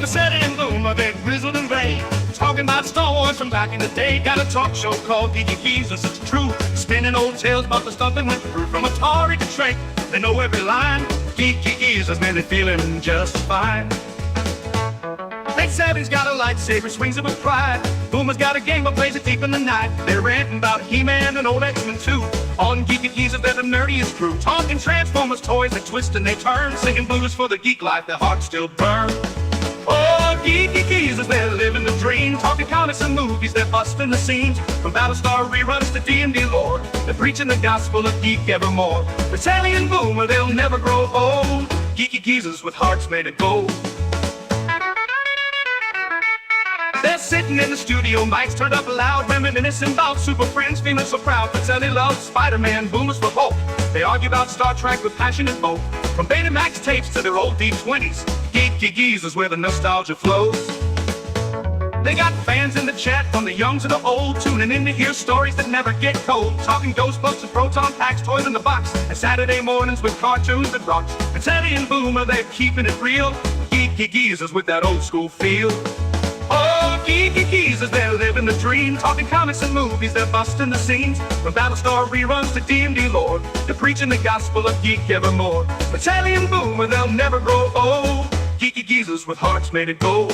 Pacelli and Boomer, they're grizzled and gray, talking about Star Wars from back in the day. Got a talk show called Geeky Geezers, it's true, spinning old tales about the stuff that went through. From Atari to Trek, they know every line. Geeky Geezers, man, they're feeling just fine. Pacelli's got a lightsaber, swings it with pride. Boomer's got a game that plays it deep in the night. They're ranting about He-Man and old X-Men too. On Geeky Geezers, they're the nerdiest crew, talking Transformers toys that twist and they turn, singing blues for the geek life, their hearts still burn. Oh, Geeky Geezers, they're living the dream, talking comics and movies, they're busting the seams. From Battlestar reruns to D&D lore, they're preaching the gospel of geek evermore. Pacelli and Boomer, they'll never grow old. Geeky Geezers with hearts made of gold. They're sitting in the studio, mics turned up loud, reminiscing about Super Friends, feeling so proud. Pacelli loves Spider-Man, Boomer's for Hulk. They argue about Star Trek with passionate both. From Betamax tapes to their old D20s, Geeky Geezers where the nostalgia flows. They got fans in the chat, from the young to the old, tuning in to hear stories that never get cold. Talking Ghostbusters, proton packs, toys in the box, and Saturday mornings with cartoons that rocks. Pacelli and Boomer, they're keeping it real. Geeky Geezers with that old school feel. Oh, Geeky Geezers, they're living the dream, talking comics and movies, they're busting the scenes. From Battlestar reruns to D&D lore, they're preaching the gospel of geek evermore. Pacelli and Boomer, they'll never grow old. Geeky Geezers with hearts made of gold.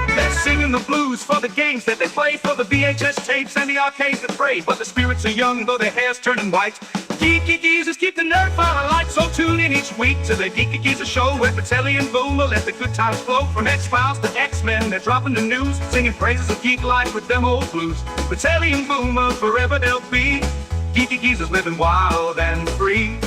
They're singing the blues for the games that they play, for the VHS tapes and the arcades that pray. But the spirits are young, though their hair's turning white. Geeky Geezers keep the nerd fire alight, so tune in each week to the Geeky Geezers show, where Pacelli and Boomer let the good times flow. From X-Files to X-Men, they're dropping the news, singing praises of geek life with them old blues. Pacelli and Boomer, forever they'll be. Geeky Geezers living wild and free.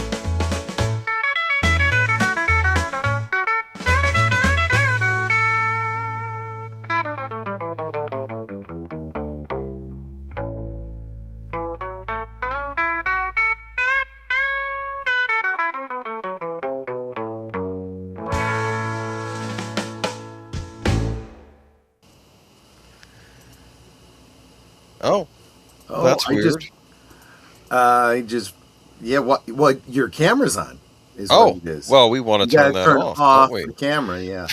Oh, that's weird. Yeah, what your camera's on is what it is. Well, we want to turn that off, don't we? The camera, yeah.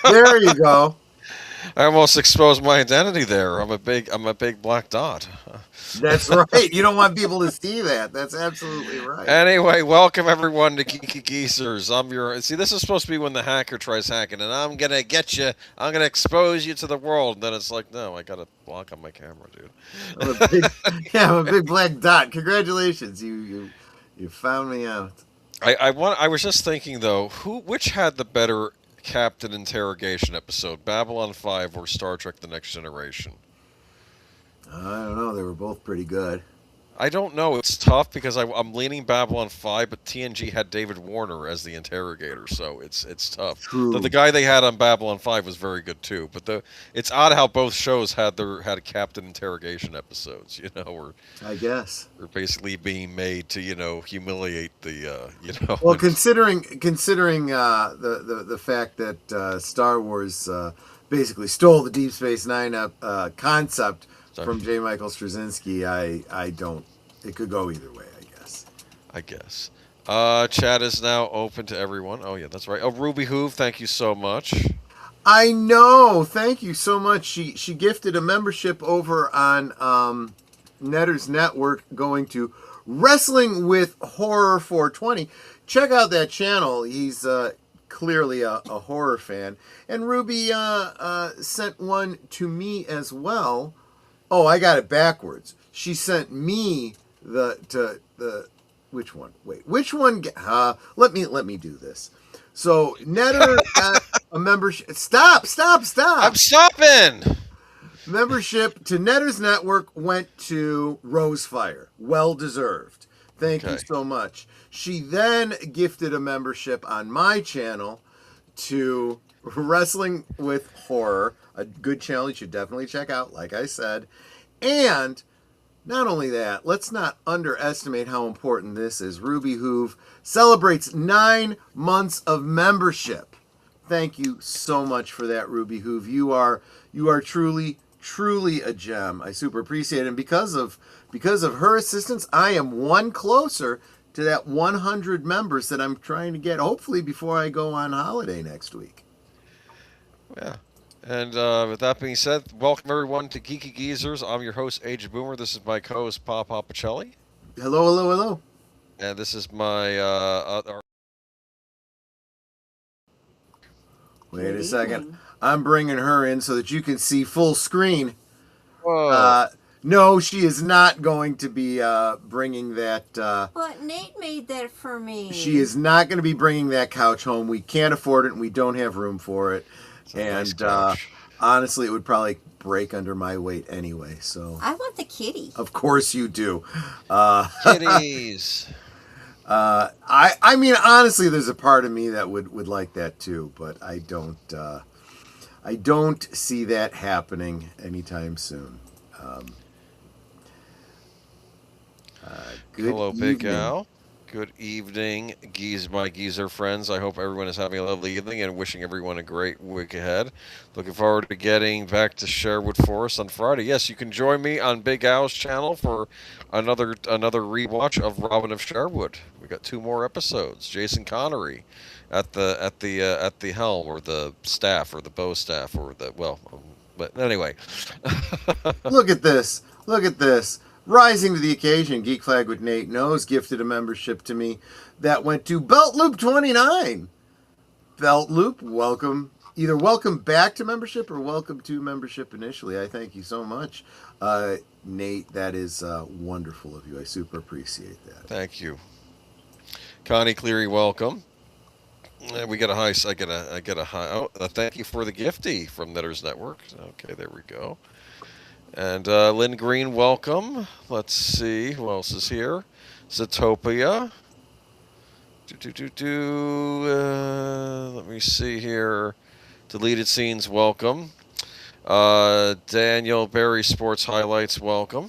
There you go. I almost exposed my identity there. I'm a big black dot. That's right. You don't want people to see that. That's absolutely right. Anyway, welcome everyone to Geeky Geezers. See, this is supposed to be when the hacker tries hacking, and I'm gonna get you. I'm gonna expose you to the world. And then it's like, no, I got a block on my camera, dude. I'm a big black dot. Congratulations, you found me out. I was just thinking though, which had the better Captain Interrogation episode, Babylon 5 or Star Trek: The Next Generation? I don't know. They were both pretty good. I don't know. It's tough because I'm leaning Babylon 5, but TNG had David Warner as the interrogator, so it's tough. True. The guy they had on Babylon 5 was very good too, but it's odd how both shows had Captain Interrogation episodes. Where I guess they're basically being made to humiliate the. Well, considering the fact that Star Wars basically stole the Deep Space Nine concept from J. Michael Straczynski, I don't. It could go either way, I guess. Chat is now open to everyone. Oh yeah, that's right. Oh, Ruby Hoove, thank you so much. I know. Thank you so much. She gifted a membership over on Netter's Network, going to Wrestling with Horror 420. Check out that channel. He's clearly a horror fan. And Ruby sent one to me as well. Oh, I got it backwards. She sent me the which one? Wait, which one? Let me do this. So Netter got a membership. Stop! I'm stopping. Membership to Netter's Network went to Rosefire. Well deserved. Thank you so much. She then gifted a membership on my channel to Wrestling with Horror, a good channel you should definitely check out, like I said. And not only that, let's not underestimate how important this is. Ruby Hoove celebrates 9 months of membership. Thank you so much for that, Ruby Hoove. You are truly a gem. I super appreciate it. And because of her assistance, I am one closer to that 100 members that I'm trying to get, hopefully before I go on holiday next week. Yeah. And with that being said, welcome everyone to Geeky Geezers. I'm your host, Aged Boomer. This is my co-host, Pacelli. Hello, hello, hello. And this is my... Wait a second. I'm bringing her in so that you can see full screen. Whoa. No, she is not going to be bringing that. But Nate made that for me. She is not going to be bringing that couch home. We can't afford it, and we don't have room for it. And nice honestly, it would probably break under my weight anyway. So I want the kitty. Of course you do. Kitties. I mean, honestly, there's a part of me that would like that too, but I don't see that happening anytime soon. Good Hello, Big evening. Al. Good evening, my geezer friends. I hope everyone is having a lovely evening and wishing everyone a great week ahead. Looking forward to getting back to Sherwood Forest on Friday. Yes, you can join me on Big Al's channel for another rewatch of Robin of Sherwood. We got 2 more episodes. Jason Connery at the helm, or the staff, or the bow staff, or but anyway. Look at this. Look at this. Rising to the occasion, Geek Flag with Nate Knows gifted a membership to me that went to BeltLoop29. BeltLoop, welcome. Either welcome back to membership or welcome to membership initially. I thank you so much. Nate, that is wonderful of you. I super appreciate that. Thank you. Connie Cleary, welcome. We get a high. I get a high. Oh, thank you for the gifty from Knitters Network. Okay, there we go. And Lynn Green, welcome. Let's see who else is here. Zootopia. Let me see here. Deleted Scenes, welcome. Daniel Berry Sports Highlights, welcome.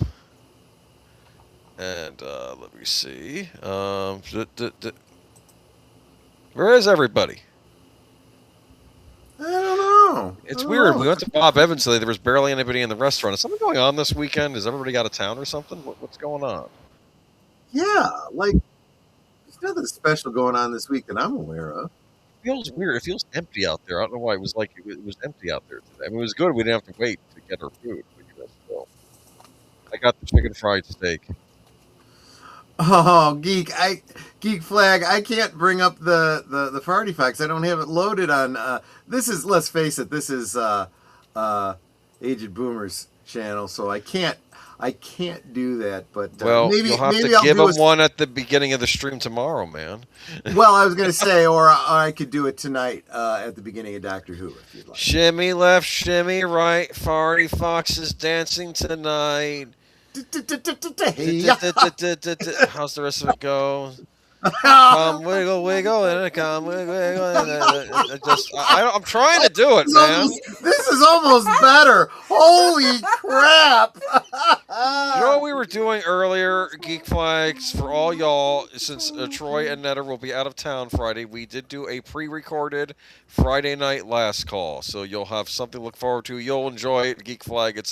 And let me see. Where is everybody? I don't know. It's weird. We went to Bob Evans today. There was barely anybody in the restaurant. Is something going on this weekend? Is everybody out of town or something? What's going on? Yeah, like, there's nothing special going on this week that I'm aware of. It feels weird. It feels empty out there. I don't know why. It was empty out there today. I mean, it was good. We didn't have to wait to get our food. But, still. I got the chicken fried steak. Oh, Geek Flag, I can't bring up the Farty Fox. I don't have it loaded on this is, let's face it, this is Aged Boomer's channel, so I can't do that, but well, maybe you'll have to I'll give do him one at the beginning of the stream tomorrow, man. Well, I was going to say, or I could do it tonight at the beginning of Doctor Who, if you'd like. Shimmy left, shimmy right, Farty Fox is dancing tonight. How's the rest of it go? Come wiggle wiggle and come wiggle wiggle. I'm trying to do it, man. This is almost better. Holy crap! You know what we were doing earlier, Geek Flags, for all y'all, since Troy and Netter will be out of town Friday, we did do a pre-recorded Friday night last call, so you'll have something to look forward to. You'll enjoy it, Geek Flag.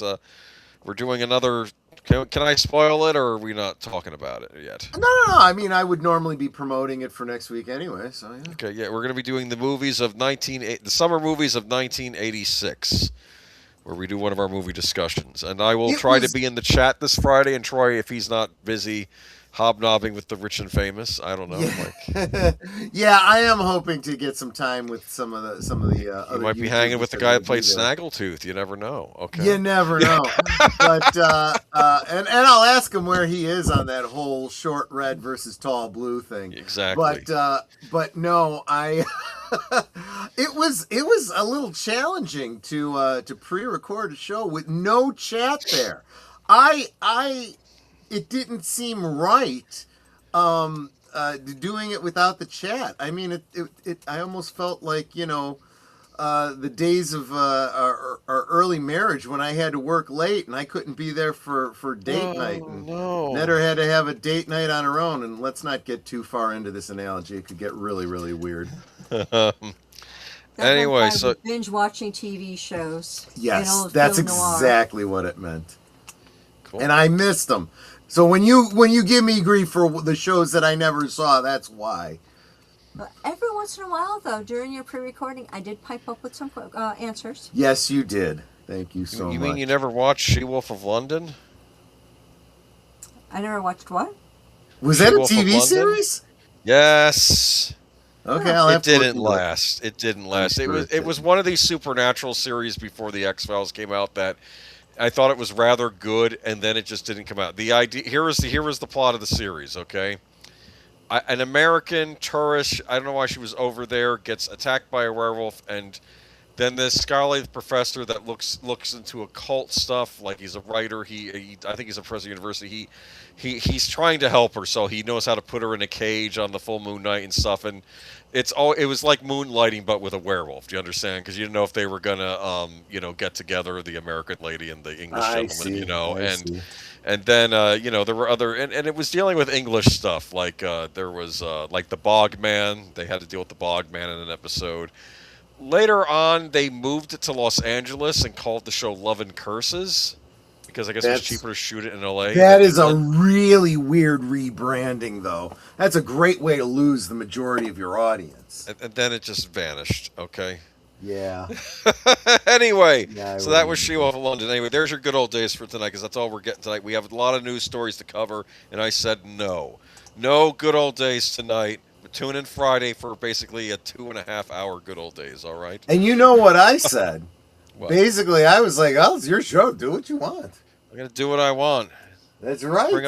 We're doing another. Can I spoil it, or are we not talking about it yet? No. I mean, I would normally be promoting it for next week anyway. So yeah. Okay, yeah, we're going to be doing the summer movies of 1986, where we do one of our movie discussions, and I will try to be in the chat this Friday. And Troy, if he's not busy hobnobbing with the rich and famous, I don't know. Yeah, yeah, I am hoping to get some time with some of the other. You might be hanging with the guy that played Snaggletooth. You never know. Okay. You never know. But and I'll ask him where he is on that whole short red versus tall blue thing. Exactly. But no, it was a little challenging to pre-record a show with no chat there. It didn't seem right doing it without the chat. I mean, I almost felt like, the days of our early marriage when I had to work late and I couldn't be there for date night. And Netter had to have a date night on her own. And let's not get too far into this analogy. It could get really, really weird. Anyway, so binge watching TV shows. Yes, that's exactly what it meant. Cool. And I missed them. So when you give me grief for the shows that I never saw, that's why. Every once in a while, though, during your pre-recording, I did pipe up with some answers. Yes, you did. Thank you so much. You mean you never watched She-Wolf of London? I never watched what? Was that a She-Wolf of TV London? series? Yes. Okay, I'll have It to look didn't into last. It didn't last. I'm It sure was it it was didn't. one of these supernatural series before the X-Files came out that I thought it was rather good, and then it just didn't come out. The idea here was the plot of the series. Okay, an American tourist, I don't know why she was over there, gets attacked by a werewolf, and then this scholarly professor that looks into occult stuff, like he's a writer. He I think he's a professor at university. He's trying to help her, so he knows how to put her in a cage on the full moon night and stuff. And it was like moonlighting, but with a werewolf. Do you understand? Because you didn't know if they were gonna get together, the American lady and the English I gentleman. see. I see. And then there were other and it was dealing with English stuff. Like there was like the Bog Man. They had to deal with the Bog Man in an episode. Later on, they moved it to Los Angeles and called the show Love and Curses because I guess it was cheaper to shoot it in L.A. That is a really weird rebranding, though. That's a great way to lose the majority of your audience. And then it just vanished. Okay. Yeah. Anyway, Yeah, so that was She-Wolf of London. Anyway, there's your good old days for tonight because that's all we're getting tonight. We have a lot of news stories to cover, and I said no. No good old days tonight. Tune in Friday for basically a 2.5 hour good old days, all right? And you know what I said? What? Basically, I was like, oh, it's your show. Do what you want. I'm going to do what I want. That's right. I'm going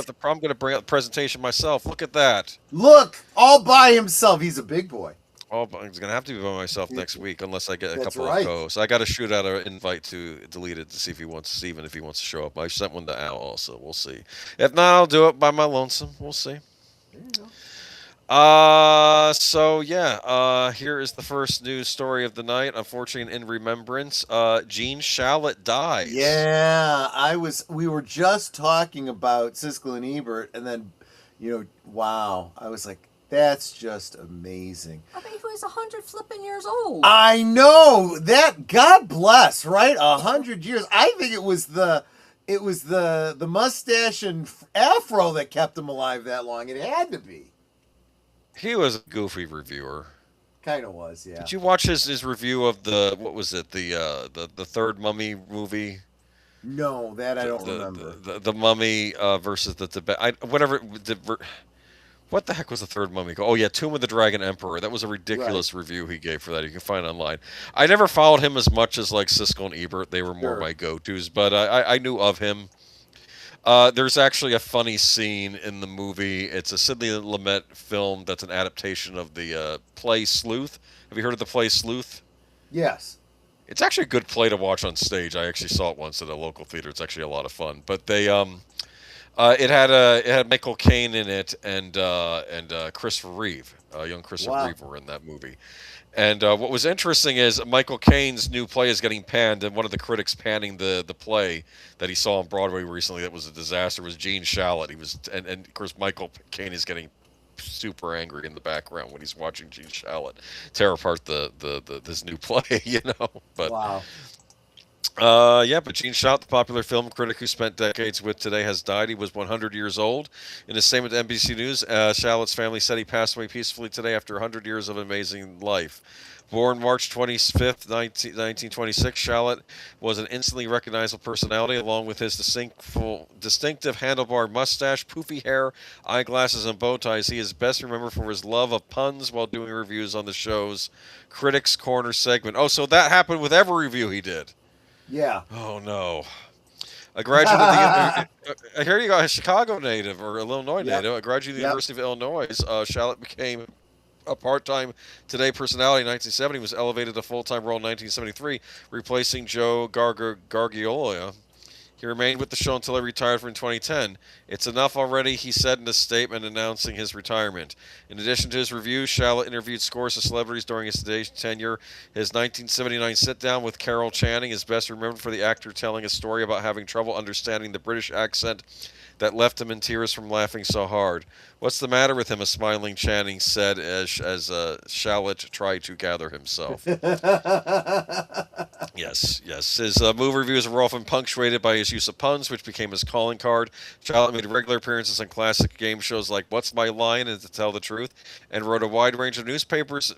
to bring up the presentation myself. Look at that. Look, all by himself. He's a big boy. Oh, I'm going to have to be by myself next week unless I get a couple right. of co-hosts. I got to shoot out an invite to delete it to see if he wants to show up. I sent one to Al also. We'll see. If not, I'll do it by my lonesome. We'll see. There you go. Here is the first news story of the night. Unfortunately, in remembrance, Gene Shalit dies. Yeah, we were just talking about Siskel and Ebert, and then, wow. I was like, that's just amazing. I mean, he was 100 flipping years old. I know that. God bless, right? 100 years. I think it was the mustache and afro that kept him alive that long. It had to be. He was a goofy reviewer. Kind of was, yeah. Did you watch his review of the third Mummy movie? No, that I don't remember. The Mummy versus the Tibet. What the heck was the third Mummy called? Oh yeah, Tomb of the Dragon Emperor. That was a ridiculous review he gave for that. You can find online. I never followed him as much as like Siskel and Ebert. They were more my go-tos, but I knew of him. There's actually a funny scene in the movie. It's a Sidney Lumet film that's an adaptation of the play Sleuth. Have you heard of the play Sleuth? Yes. It's actually a good play to watch on stage. I actually saw it once at a local theater. It's actually a lot of fun. But they it had Michael Caine in it and Christopher Reeve, young Christopher Reeve were in that movie. And what was interesting is Michael Caine's new play is getting panned, and one of the critics panning the play that he saw on Broadway recently that was a disaster was Gene Shalit. And of course Michael Caine is getting super angry in the background when he's watching Gene Shalit tear apart this new play, But wow. But Gene Shalit, the popular film critic who spent decades with Today, has died. He was 100 years old. In a statement to NBC News, Shalit's family said he passed away peacefully today after 100 years of amazing life. Born March 25th, 1926, Shalit was an instantly recognizable personality, along with his distinctive handlebar mustache, poofy hair, eyeglasses, and bow ties. He is best remembered for his love of puns while doing reviews on the show's Critics Corner segment. Oh, so that happened with every review he did. Yeah. Oh no! A graduate of the here you go, a Chicago native or Illinois native. A graduate of the University of Illinois. Shalit became a part-time Today personality in 1970. Was elevated to full-time role in 1973, replacing Joe Gargiola. He remained with the show until he retired in 2010. It's enough already, he said in a statement announcing his retirement. In addition to his reviews, Shalit interviewed scores of celebrities during his Today tenure. His 1979 sit-down with Carol Channing is best remembered for the actor telling a story about having trouble understanding the British accent that left him in tears from laughing so hard. What's the matter with him? A smiling Channing said as Shalit tried to gather himself. Yes, yes. His movie reviews were often punctuated by his use of puns, which became his calling card. Charlotte made regular appearances on classic game shows like "What's My Line" and "To Tell the Truth," and wrote for a wide range of newspapers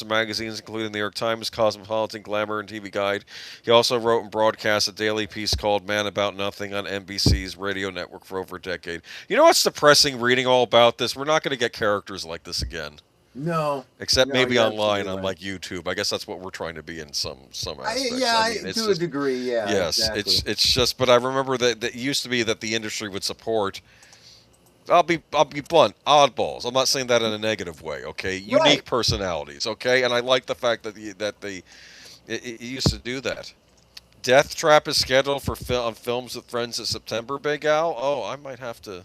and magazines, including the New York Times, Cosmopolitan, Glamour, and TV Guide. He also wrote and broadcast a daily piece called "Man About Nothing" on NBC's radio network for over a decade. You know what's depressing? Reading all about this, we're not going to get characters like this again. No. Except No, maybe you're online absolutely on right. like YouTube. I guess that's what we're trying to be in some aspects. It's To a just, degree, yeah. yes, Exactly. it's just. But I remember that it used to be that the industry would support. I'll be blunt. Oddballs. I'm not saying that in a negative way. Okay, unique Right. personalities. Okay, and I like the fact that it used to do that. Death Trap is scheduled for on Films with Friends in September. Big Al. Oh, I might have to.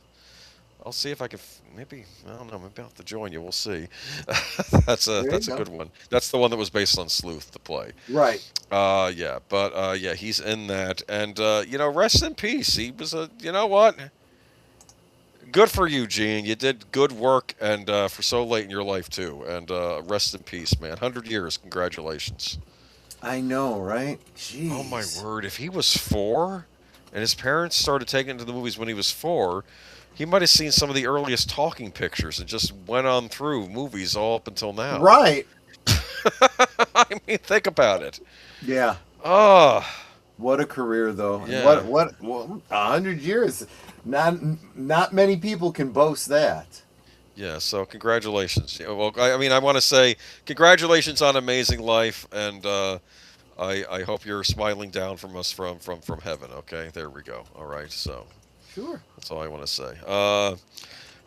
I'll see if I can. Maybe I don't know. Maybe I'll have to join you. We'll see. There you That's a go. good one. That's the one that was based on Sleuth, the play. Right. Yeah, but yeah, he's in that, and rest in peace. He was a. You know what? Good for you, Gene. You did good work, and for so late in your life too. And rest in peace, man. 100 years. Congratulations. I know, right? Jeez. Oh my word! If he was 4, and his parents started taking him to the movies when he was 4. He might have seen some of the earliest talking pictures and just went on through movies all up until now. Right. I mean, think about it. Yeah. Oh, What a career, though. And Yeah. What 100 years. Not many people can boast that. yeah. So congratulations. Yeah, well, I mean, I want to say congratulations on amazing life, and I hope you're smiling down from us from heaven. Okay, there we go. All right. So Sure. that's all I want to say.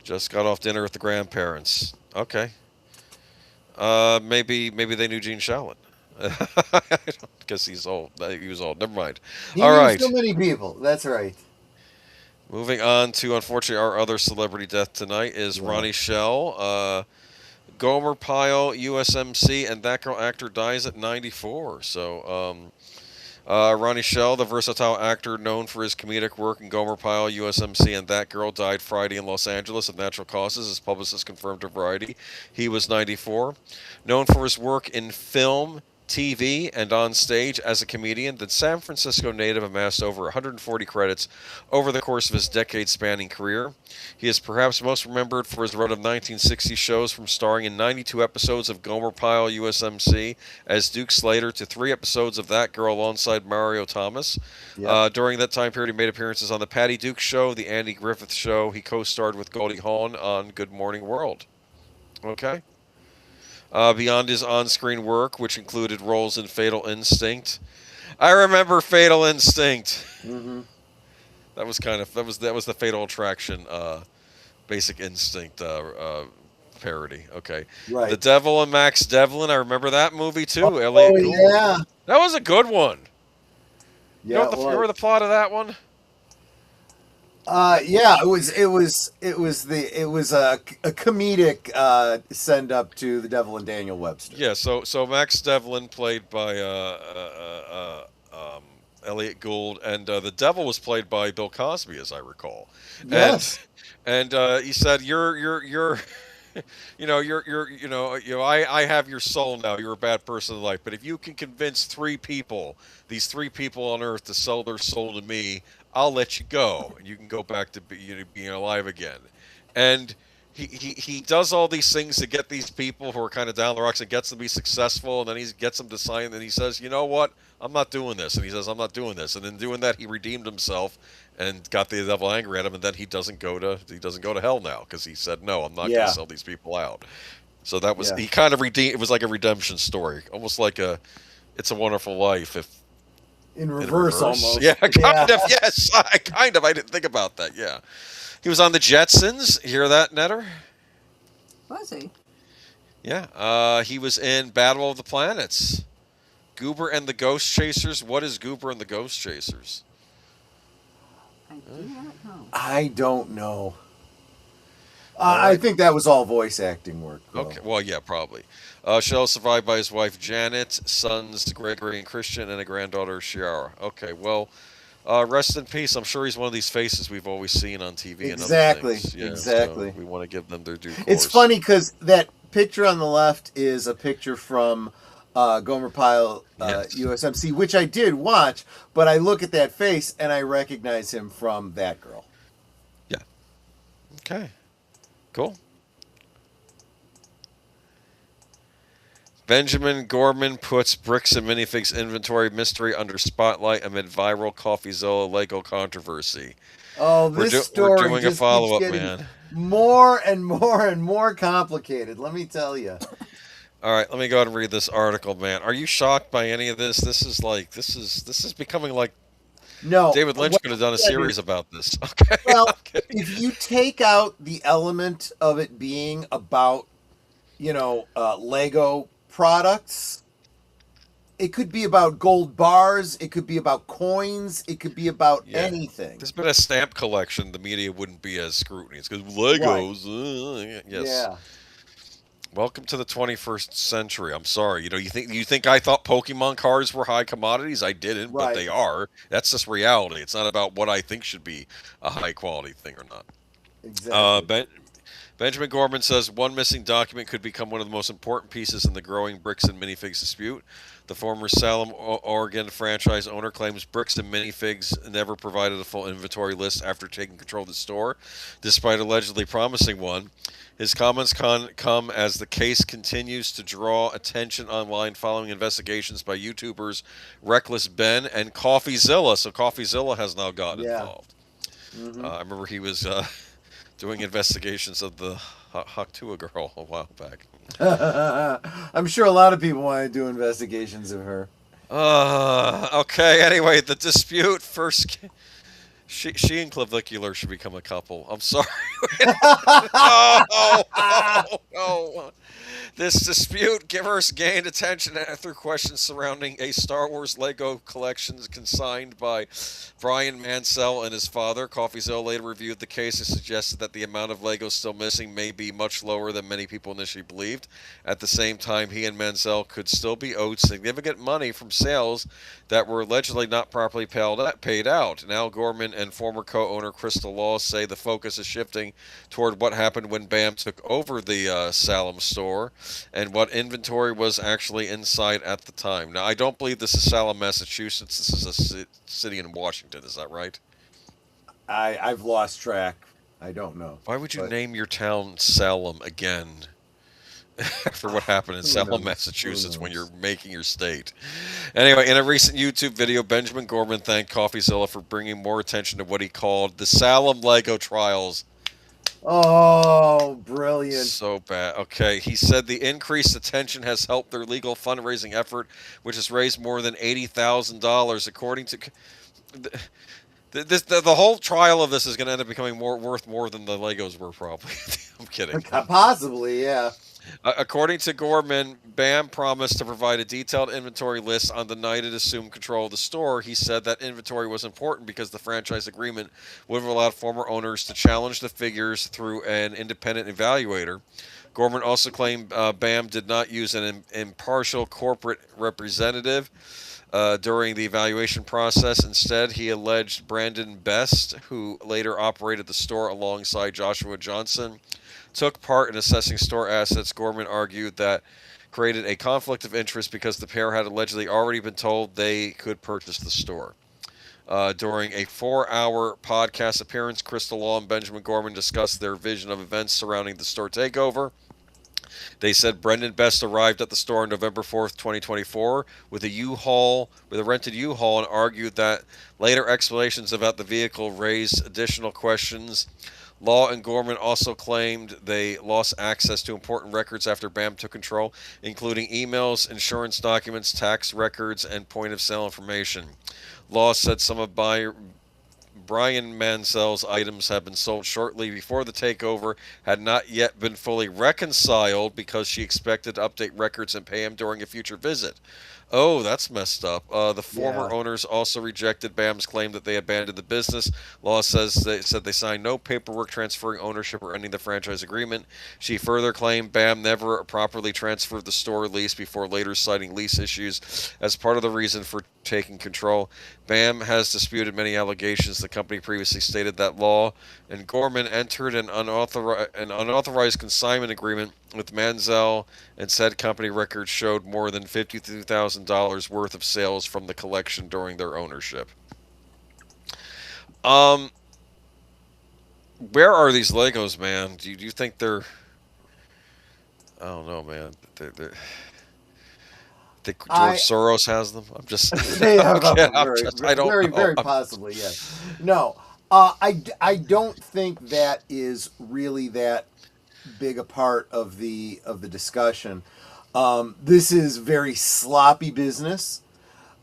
Just got off dinner with the grandparents. Okay. Maybe they knew Gene Shalit. Because he's old. He was old. Never mind. He All knew right. so many people. That's right. Moving on to, unfortunately, our other celebrity death tonight is Yeah. Ronnie Shell. Gomer Pyle, USMC, and that girl actor dies at 94. So, Ronnie Shell, the versatile actor known for his comedic work in Gomer Pyle, USMC, and That Girl, died Friday in Los Angeles of natural causes, his publicist confirmed to Variety. He was 94. Known for his work in film, TV, and on stage as a comedian, the San Francisco native amassed over 140 credits over the course of his decade-spanning career. He is perhaps most remembered for his run of 1960 shows, from starring in 92 episodes of Gomer Pyle USMC as Duke Slater to 3 episodes of That Girl alongside Mario Thomas. Yep. During that time period, he made appearances on The Patty Duke Show, The Andy Griffith Show. He co-starred with Goldie Hawn on Good Morning World. Okay. Beyond his on-screen work, which included roles in Fatal Instinct. I remember Fatal Instinct. Mm-hmm. That was the Fatal Attraction, Basic Instinct parody. Okay. Right. The Devil and Max Devlin. I remember that movie too. Oh, Elliot Gould. yeah. That was a good one. You Yeah. know you remember the plot of that one? Yeah, it was a comedic send up to the Devil and Daniel Webster. Yeah. So Max Devlin, played by Elliot Gould, and the Devil was played by Bill Cosby, as I recall. Yes. And he said, "You're I have your soul now. You're a bad person in life. But if you can convince these 3 people on Earth, to sell their soul to me, I'll let you go, and you can go back to being alive again." And he does all these things to get these people who are kind of down the rocks, and gets them to be successful, and then he gets them to sign, and he says, "You know what? I'm not doing this." And he says, "I'm not doing this." And in doing that, he redeemed himself and got the devil angry at him, and then he doesn't go to hell now, because he said, "No, I'm not going Yeah. to sell these people out." So that was Yeah. he kind of redeemed. It was like a redemption story, almost like It's a Wonderful Life if In reverse, almost. Yeah, kind of. Yes, I didn't think about that. Yeah, he was on the Jetsons. Hear that, Netter? Was he? Yeah. He was in Battle of the Planets. Goober and the Ghost Chasers. What is Goober and the Ghost Chasers? I do not know. I don't know. I think that was all voice acting work, though. Okay. Well, yeah, probably. Shell survived by his wife Janet, sons Gregory and Christian, and a granddaughter Shiara. Okay. Well, rest in peace. I'm sure he's one of these faces we've always seen on TV. Exactly, And other things. Yeah, exactly. So we want to give them their due course. It's funny because that picture on the left is a picture from Gomer Pyle USMC, which I did watch, but I look at that face and I recognize him from that girl. Yeah. Okay. Cool. Benjamin Gorman puts bricks and minifigs inventory mystery under spotlight amid viral CoffeeZilla Lego controversy. Oh, this story we're doing just a follow-up, keeps getting man. more and more and more complicated. Let me tell you. All right, let me go ahead and read this article, man. Are you shocked by any of this? This is becoming like No, David Lynch what could have done a I said series is- about this. Okay. Well, Okay. if you take out the element of it being about, Lego products, it could be about gold bars, it could be about coins, it could be about Yeah. anything. There's been a stamp collection. The media wouldn't be as scrutinous because Legos. Yes. Yeah. Welcome to the 21st century. I'm sorry. You think I thought Pokemon cards were high commodities? I didn't, but Right. they are. That's just reality. It's not about what I think should be a high quality thing or not. Exactly. Benjamin Gorman says one missing document could become one of the most important pieces in the growing bricks and minifigs dispute. The former Salem, Oregon franchise owner claims bricks and minifigs never provided a full inventory list after taking control of the store, despite allegedly promising one. His comments come as the case continues to draw attention online following investigations by YouTubers Reckless Ben and CoffeeZilla. So CoffeeZilla has now gotten involved. Mhm. I remember he was doing investigations of the Haktua girl a while back. I'm sure a lot of people want to do investigations of her. Okay, anyway, the dispute first... She and Clavicular should become a couple. I'm sorry. No. This dispute first gained attention after questions surrounding a Star Wars Lego collection consigned by Brian Mansell and his father. CoffeeZilla later reviewed the case and suggested that the amount of Legos still missing may be much lower than many people initially believed. At the same time, he and Mansell could still be owed significant money from sales that were allegedly not properly paid out. Now Gorman and former co-owner Crystal Law say the focus is shifting toward what happened when BAM took over the Salem store and what inventory was actually inside at the time. Now, I don't believe this is Salem, Massachusetts. This is a city in Washington. Is that right? I've lost track. I don't know. Why would you name your town Salem again after what happened in Salem, Massachusetts when you're making your state? Anyway, in a recent YouTube video, Benjamin Gorman thanked CoffeeZilla for bringing more attention to what he called the Salem Lego trials. Oh, brilliant. So bad. Okay, he said the increased attention has helped their legal fundraising effort, which has raised more than $80,000, according to... The whole trial of this is going to end up becoming worth more than the Legos were, probably. I'm kidding. Possibly, yeah. According to Gorman, BAM promised to provide a detailed inventory list on the night it assumed control of the store. He said that inventory was important because the franchise agreement would have allowed former owners to challenge the figures through an independent evaluator. Gorman also claimed BAM did not use an impartial corporate representative during the evaluation process. Instead, he alleged Brandon Best, who later operated the store alongside Joshua Johnson, took part in assessing store assets. Gorman argued that created a conflict of interest because the pair had allegedly already been told they could purchase the store. During a 4-hour podcast appearance, Crystal Law and Benjamin Gorman discussed their vision of events surrounding the store takeover. They said Brendan Best arrived at the store on November 4th, 2024 with a rented U-Haul, and argued that later explanations about the vehicle raised additional questions. Law and Gorman also claimed they lost access to important records after BAM took control, including emails, insurance documents, tax records, and point-of-sale information. Law said some of Brian Mansell's items had been sold shortly before the takeover, had not yet been fully reconciled because she expected to update records and pay him during a future visit. Oh, that's messed up. The former owners also rejected BAM's claim that they abandoned the business. Law said they signed no paperwork transferring ownership or ending the franchise agreement. She further claimed BAM never properly transferred the store lease before later citing lease issues as part of the reason for taking control. BAM has disputed many allegations. The company previously stated that Law and Gorman entered an unauthorized consignment agreement with Manziel, and said company records showed more than $52,000 worth of sales from the collection during their ownership. Um, where are these Legos, man? Do you think they're? I don't know, man. They're think George I Soros has them? I'm just, they have okay, very, I don't very, know. very possibly, yes. No, I don't think that is really that big a part of the discussion. This is very sloppy business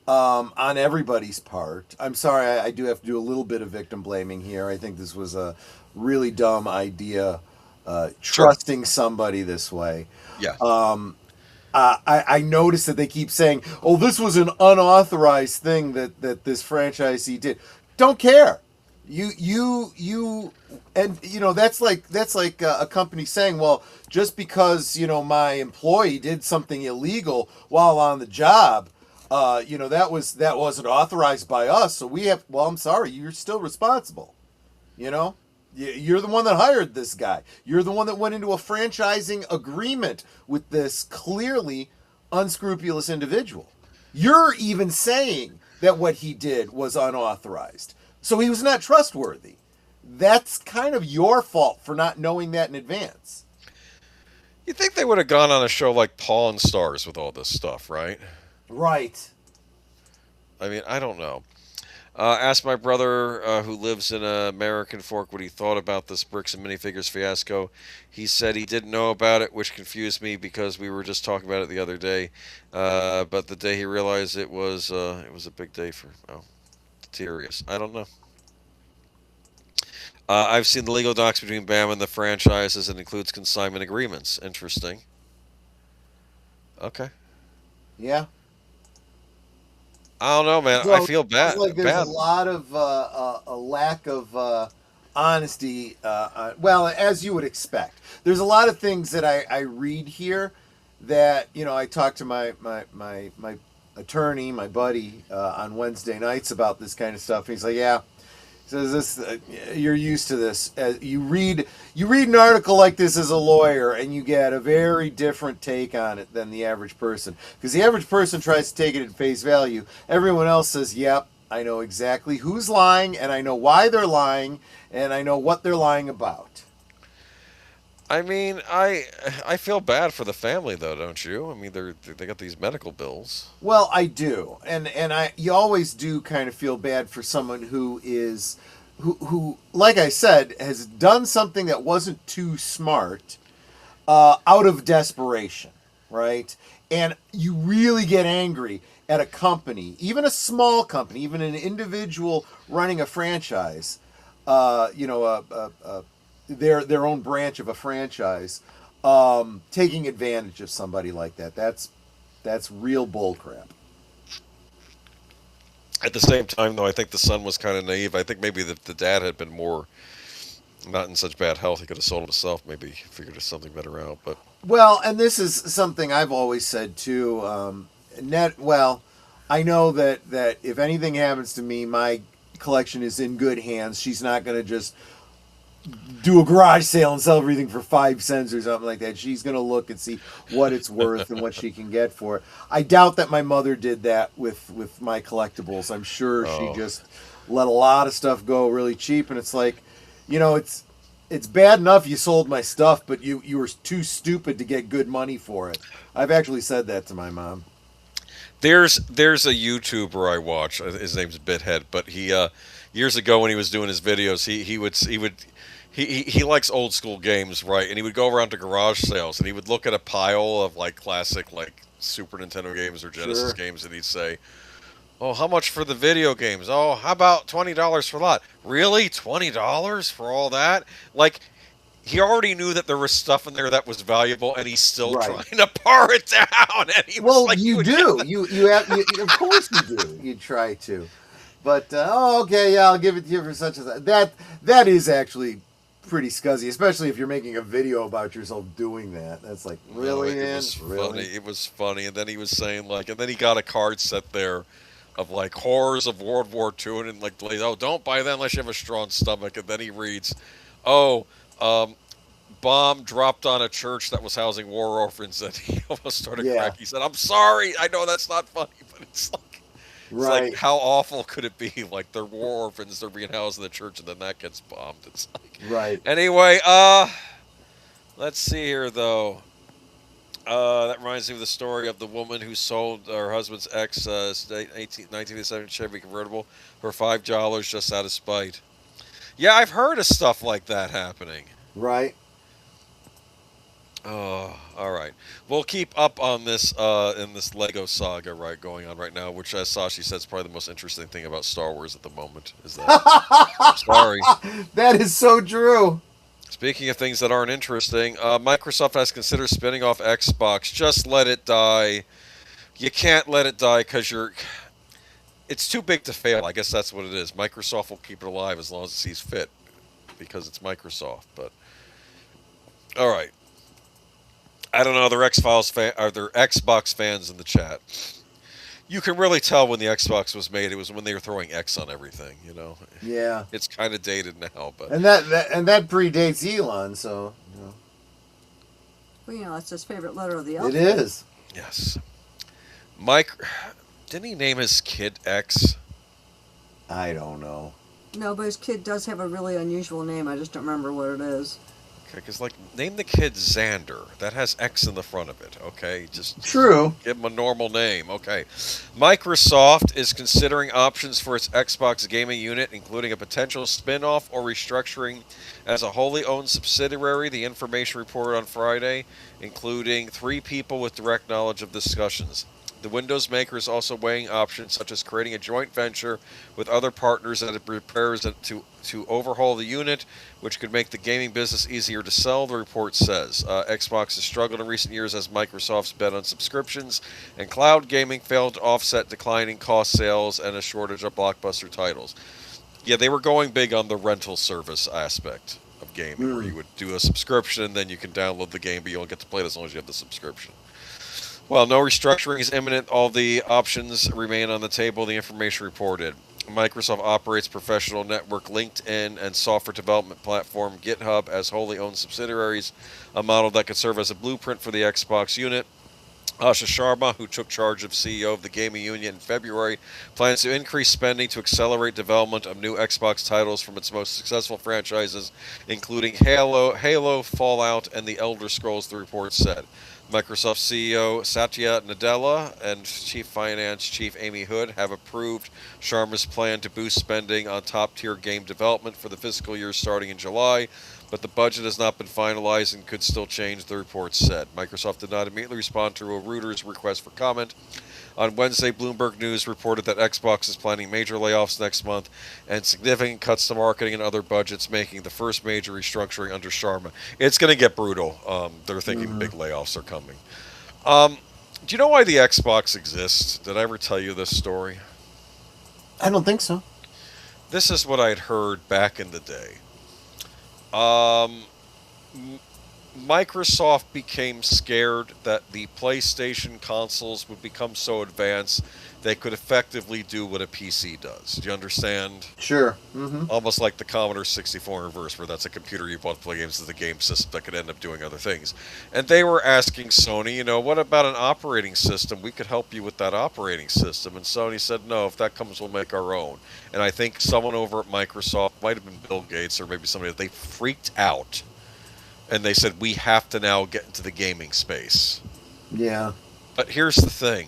on everybody's part. I'm sorry, I do have to do a little bit of victim blaming here. I think this was a really dumb idea, Sure. trusting somebody this way. Yeah. I noticed that they keep saying, "Oh, this was an unauthorized thing that this franchisee did." Don't care. And that's like a company saying, "Well, just because my employee did something illegal while on the job, that wasn't authorized by us, so we have." Well, I'm sorry, you're still responsible. You know, you're the one that hired this guy. You're the one that went into a franchising agreement with this clearly unscrupulous individual. You're even saying that what he did was unauthorized. So he was not trustworthy. That's kind of your fault for not knowing that in advance. You think they would have gone on a show like Pawn Stars with all this stuff, right? Right. I mean, I don't know. Asked my brother, who lives in American Fork, what he thought about this bricks and minifigures fiasco. He said he didn't know about it, which confused me because we were just talking about it the other day. But the day he realized it was a big day for Terrius. I don't know. I've seen the legal docs between BAM and the franchises. It includes consignment agreements. Interesting. Okay. Yeah. I don't know, man. So I feel it sounds bad. like there's a lot of a lack of honesty. Well, as you would expect, there's a lot of things that I read here that I talked to my attorney, my buddy, on Wednesday nights about this kind of stuff. He's like, yeah. Says this, you're used to this. You read an article like this as a lawyer, and you get a very different take on it than the average person. Because the average person tries to take it at face value. Everyone else says, "Yep, I know exactly who's lying, and I know why they're lying, and I know what they're lying about." I mean, I feel bad for the family though, don't you? I mean, they got these medical bills. Well, I do, and you always do kind of feel bad for someone who, like I said, has done something that wasn't too smart, out of desperation, right? And you really get angry at a company, even a small company, even an individual running a franchise, their own branch of a franchise, taking advantage of somebody like that. That's real bullcrap. At the same time, though, I think the son was kind of naive. I think maybe the dad had been more not in such bad health. He could have sold himself, maybe figured something better out. But Well, and this is something I've always said too. Well, I know that if anything happens to me, my collection is in good hands. She's not going to just do a garage sale and sell everything for 5 cents or something like that. She's going to look and see what it's worth and what she can get for it. I doubt that my mother did that with my collectibles. I'm sure she just let a lot of stuff go really cheap, and it's like, it's bad enough you sold my stuff, but you were too stupid to get good money for it. I've actually said that to my mom. there's a YouTuber I watch. His name's Bithead, but he years ago when he was doing his videos, he likes old school games, right? And he would go around to garage sales and he would look at a pile of like classic like Super Nintendo games or Genesis Sure. games, and he'd say, "Oh, how much for the video games? Oh, how about $20 for a lot? Really, $20 for all that?" Like, he already knew that there was stuff in there that was valuable, and he's still Right. trying to par it down. And he was Well, like, you would do. get You have. Of course you do. You try to. But okay, yeah, I'll give it to you for such as that. That is actually pretty scuzzy, especially if you're making a video about yourself doing that. That's like, really, it man? was Really? funny. It was funny, and then he was saying like, and then he got a card set there of like horrors of World War II, and like, oh, don't buy that unless you have a strong stomach. And then he reads, oh, bomb dropped on a church that was housing war orphans, and he almost started Yeah. cracking. He said, "I'm sorry. I know that's not funny, but it's Right. like how awful could it be? Like they're war orphans, they're being housed in the church, and then that gets bombed. It's like Right. anyway. Let's see here though. That reminds me of the story of the woman who sold her husband's ex 1987 Chevy convertible for $5 just out of spite. Yeah, I've heard of stuff like that happening. Right. Oh, all right. We'll keep up on this in this Lego saga going on right now, which, as Sashi said, is probably the most interesting thing about Star Wars at the moment. Is that? I'm sorry. That is so true. Speaking of things that aren't interesting, Microsoft has considered spinning off Xbox. Just let it die. You can't let it die because it's too big to fail. I guess that's what it is. Microsoft will keep it alive as long as it sees fit because it's Microsoft. But all right. I don't know. They're Xbox fans in the chat. You can really tell when the Xbox was made. It was when they were throwing X on everything. You know. Yeah. It's kind of dated now, but And that predates Elon, so you know. Well, you know, that's his favorite letter of the alphabet. It is. yes. Mike, didn't he name his kid X? I don't know. No, but his kid does have a really unusual name. I just don't remember what it is. Okay, because like name the kid Xander. That has X in the front of it. Okay, just True. give him a normal name. Okay. Microsoft is considering options for its Xbox gaming unit, including a potential spin-off or restructuring as a wholly owned subsidiary. The information reported on Friday, including 3 people with direct knowledge of discussions. The Windows maker is also weighing options such as creating a joint venture with other partners that it prepares to overhaul the unit, which could make the gaming business easier to sell, the report says. Xbox has struggled in recent years as Microsoft's bet on subscriptions and cloud gaming failed to offset declining cost sales and a shortage of blockbuster titles. Yeah, they were going big on the rental service aspect of gaming, where you would do a subscription and then you can download the game, but you don't get to play it as long as you have the subscription. Well, no restructuring is imminent. All the options remain on the table, the information reported. Microsoft operates professional network LinkedIn and software development platform GitHub as wholly owned subsidiaries, a model that could serve as a blueprint for the Xbox unit. Asha Sharma, who took charge of CEO of the Gaming Union in February, plans to increase spending to accelerate development of new Xbox titles from its most successful franchises, including Halo, Fallout, and The Elder Scrolls, the report said. Microsoft CEO Satya Nadella and Chief Finance Chief Amy Hood have approved Sharma's plan to boost spending on top-tier game development for the fiscal year starting in July, but the budget has not been finalized and could still change, the report said. Microsoft did not immediately respond to a Reuters request for comment. On Wednesday, Bloomberg News reported that Xbox is planning major layoffs next month and significant cuts to marketing and other budgets, making the first major restructuring under Sharma. It's going to get brutal. They're thinking big layoffs are coming. Do you know why the Xbox exists? Did I ever tell you this story? I don't think so. This is what I'd heard back in the day. Microsoft became scared that the PlayStation consoles would become so advanced they could effectively do what a PC does. Do you understand? Sure. Mm-hmm. Almost like the Commodore 64 in reverse, where that's a computer you bought to play games as a game system that could end up doing other things. And they were asking Sony, what about an operating system? We could help you with that operating system. And Sony said, no, if that comes, we'll make our own. And I think someone over at Microsoft, might have been Bill Gates or maybe somebody, they freaked out. And they said, we have to now get into the gaming space. Yeah. But here's the thing.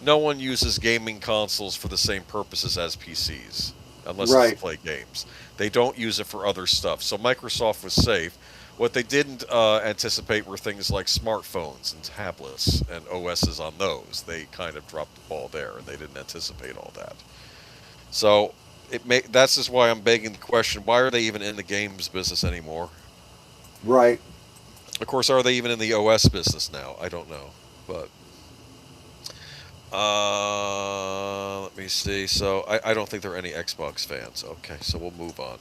No one uses gaming consoles for the same purposes as PCs, unless it's to play games. They don't use it for other stuff. So Microsoft was safe. What they didn't anticipate were things like smartphones and tablets and OSs on those. They kind of dropped the ball there, and they didn't anticipate all that. So that's just why I'm begging the question, why are they even in the games business anymore? Right. Of course, are they even in the OS business now? I don't know. But let me see. So I don't think there are any Xbox fans. Okay, so we'll move on.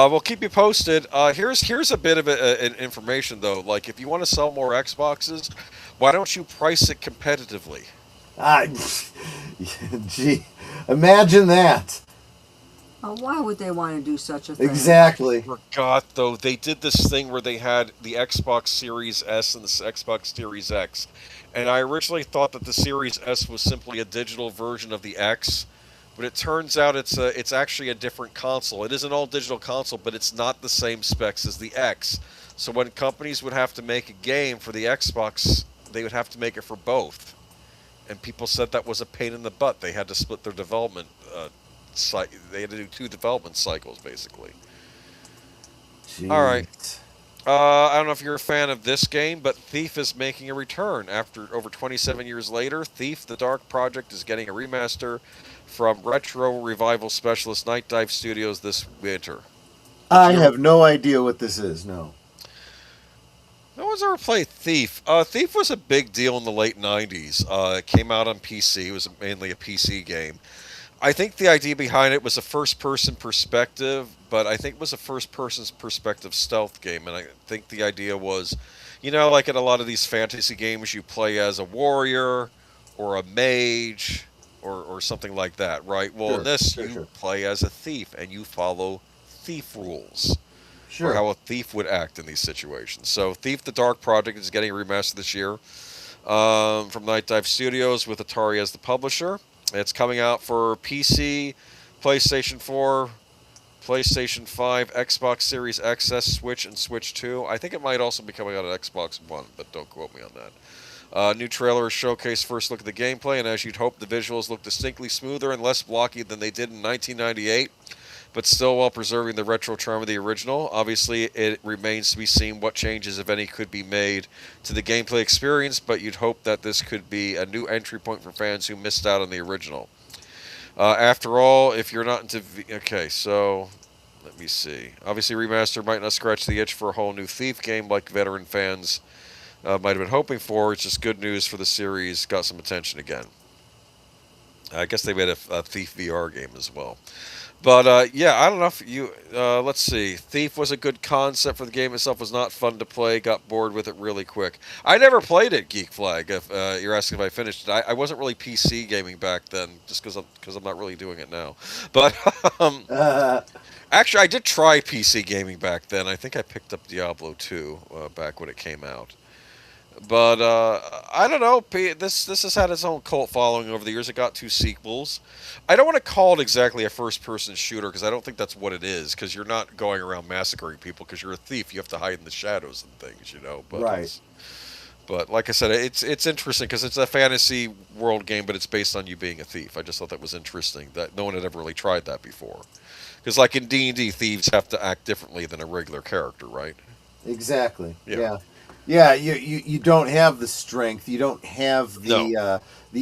We'll keep you posted. Here's a bit of an information, though. Like, if you want to sell more Xboxes, why don't you price it competitively? Gee, imagine that. Why would they want to do such a thing? Exactly. Forgot though, they did this thing where they had the Xbox Series S and the Xbox Series X, and I originally thought that the Series S was simply a digital version of the X, but it turns out it's actually a different console. It is an all digital console, but it's not the same specs as the X. So when companies would have to make a game for the Xbox, they would have to make it for both, and people said that was a pain in the butt. They had to split their development. They had to do 2 development cycles, basically. Jeez. All right. I don't know if you're a fan of this game, but Thief is making a return. After over 27 years later, Thief, the Dark Project, is getting a remaster from retro revival specialist Night Dive Studios this winter. I have no idea what this is, no. No one's ever played Thief. Thief was a big deal in the late 90s. It came out on PC. It was mainly a PC game. I think the idea behind it was a first-person perspective, but I think it was a first-person perspective stealth game, and I think the idea was, like in a lot of these fantasy games, you play as a warrior or a mage or something like that, right? Well, in this, you play as a thief, and you follow thief rules. Or how a thief would act in these situations. So Thief the Dark Project is getting a remaster this year from Night Dive Studios with Atari as the publisher. It's coming out for PC, PlayStation 4, PlayStation 5, Xbox Series XS, Switch, and Switch 2. I think it might also be coming out on Xbox One, but don't quote me on that. New trailer showcased first look at the gameplay, and as you'd hope, the visuals look distinctly smoother and less blocky than they did in 1998. But still while preserving the retro charm of the original. Obviously, it remains to be seen what changes, if any, could be made to the gameplay experience, but you'd hope that this could be a new entry point for fans who missed out on the original. After all, if you're not into... Okay, so... Let me see. Obviously, Remaster might not scratch the itch for a whole new Thief game like veteran fans might have been hoping for. It's just good news for the series. Got some attention again. I guess they made a Thief VR game as well. But, yeah, I don't know if you... let's see. Thief was a good concept for the game itself. Was not fun to play. Got bored with it really quick. I never played it, Geek Flag, if you're asking if I finished it. I wasn't really PC gaming back then, just because I'm not really doing it now. But, actually, I did try PC gaming back then. I think I picked up Diablo 2 back when it came out. But, I don't know. This has had its own cult following over the years. It got 2 sequels. I don't want to call it exactly a first-person shooter, because I don't think that's what it is, because you're not going around massacring people, because you're a thief. You have to hide in the shadows and things, But right. But, like I said, it's interesting, because it's a fantasy world game, but it's based on you being a thief. I just thought that was interesting, that no one had ever really tried that before. Because, like in D&D, thieves have to act differently than a regular character, right? Exactly, yeah. Yeah, you don't have the strength, you don't have the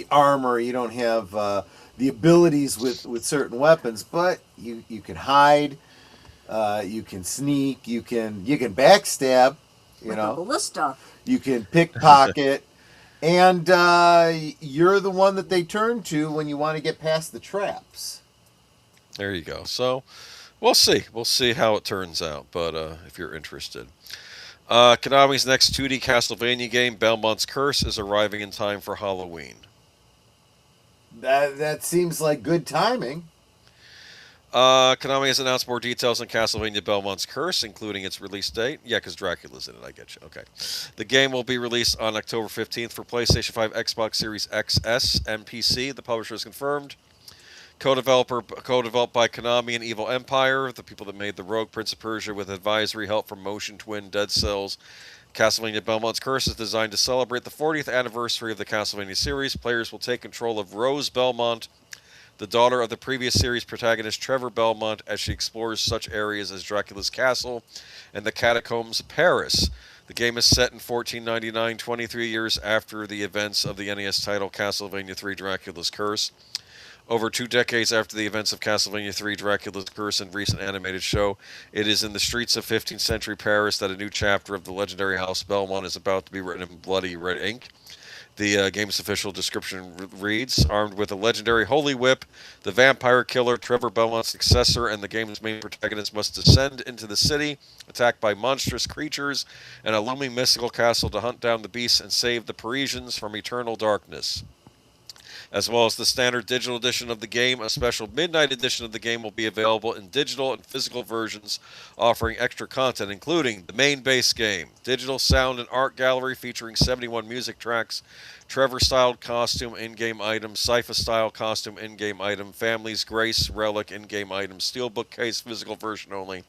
armor, you don't have the abilities with certain weapons, but you can hide, you can sneak, you can backstab, With a ballista. You can pickpocket, and you're the one that they turn to when you want to get past the traps. There you go. So we'll see. We'll see how it turns out. But if you're interested. Konami's next 2D Castlevania game, Belmont's Curse, is arriving in time for Halloween. That seems like good timing. Konami has announced more details on Castlevania Belmont's Curse, including its release date. Yeah, because Dracula's in it, I get you. Okay. The game will be released on October 15th for PlayStation 5, Xbox Series XS, and PC. The publisher has confirmed. Co-developed by Konami and Evil Empire, the people that made the Rogue Prince of Persia, with advisory help from Motion Twin, Dead Cells. Castlevania Belmont's Curse is designed to celebrate the 40th anniversary of the Castlevania series. Players will take control of Rose Belmont, the daughter of the previous series protagonist Trevor Belmont, as she explores such areas as Dracula's castle and the catacombs of Paris. The game is set in 1499, 23 years after the events of the NES title Castlevania III Dracula's Curse. Over 2 decades after the events of Castlevania III Dracula's Curse and recent animated show, it is in the streets of 15th century Paris that a new chapter of the legendary House Belmont is about to be written in bloody red ink. The game's official description reads, armed with a legendary Holy Whip, the vampire killer Trevor Belmont's successor and the game's main protagonist must descend into the city, attacked by monstrous creatures, and a looming mystical castle to hunt down the beasts and save the Parisians from eternal darkness. as well as the standard digital edition of the game. A special midnight edition of the game will be available in digital and physical versions, offering extra content, including the main base game, digital sound and art gallery featuring 71 music tracks, Trevor-styled costume in-game item, Sypha-style costume in-game item, Family's Grace relic in-game item, steelbook case physical version only,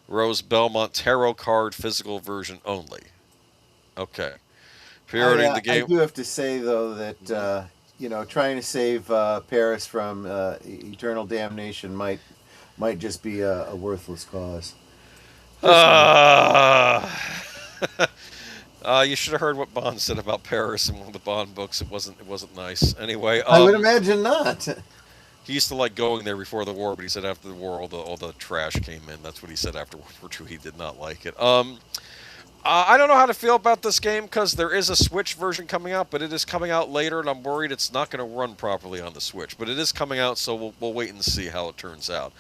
Rose Belmont tarot card physical version only. Okay. Pre-ordering the game. I do have to say, though, that trying to save Paris from eternal damnation might just be a worthless cause. You should have heard what Bond said about Paris in one of the Bond books. It wasn't nice. Anyway, I would imagine not. He used to like going there before the war, but he said after the war, all the trash came in. That's what he said after World War II. He did not like it. I don't know how to feel about this game because there is a Switch version coming out, but it is coming out later, and I'm worried it's not going to run properly on the Switch. But it is coming out, so we'll wait and see how it turns out.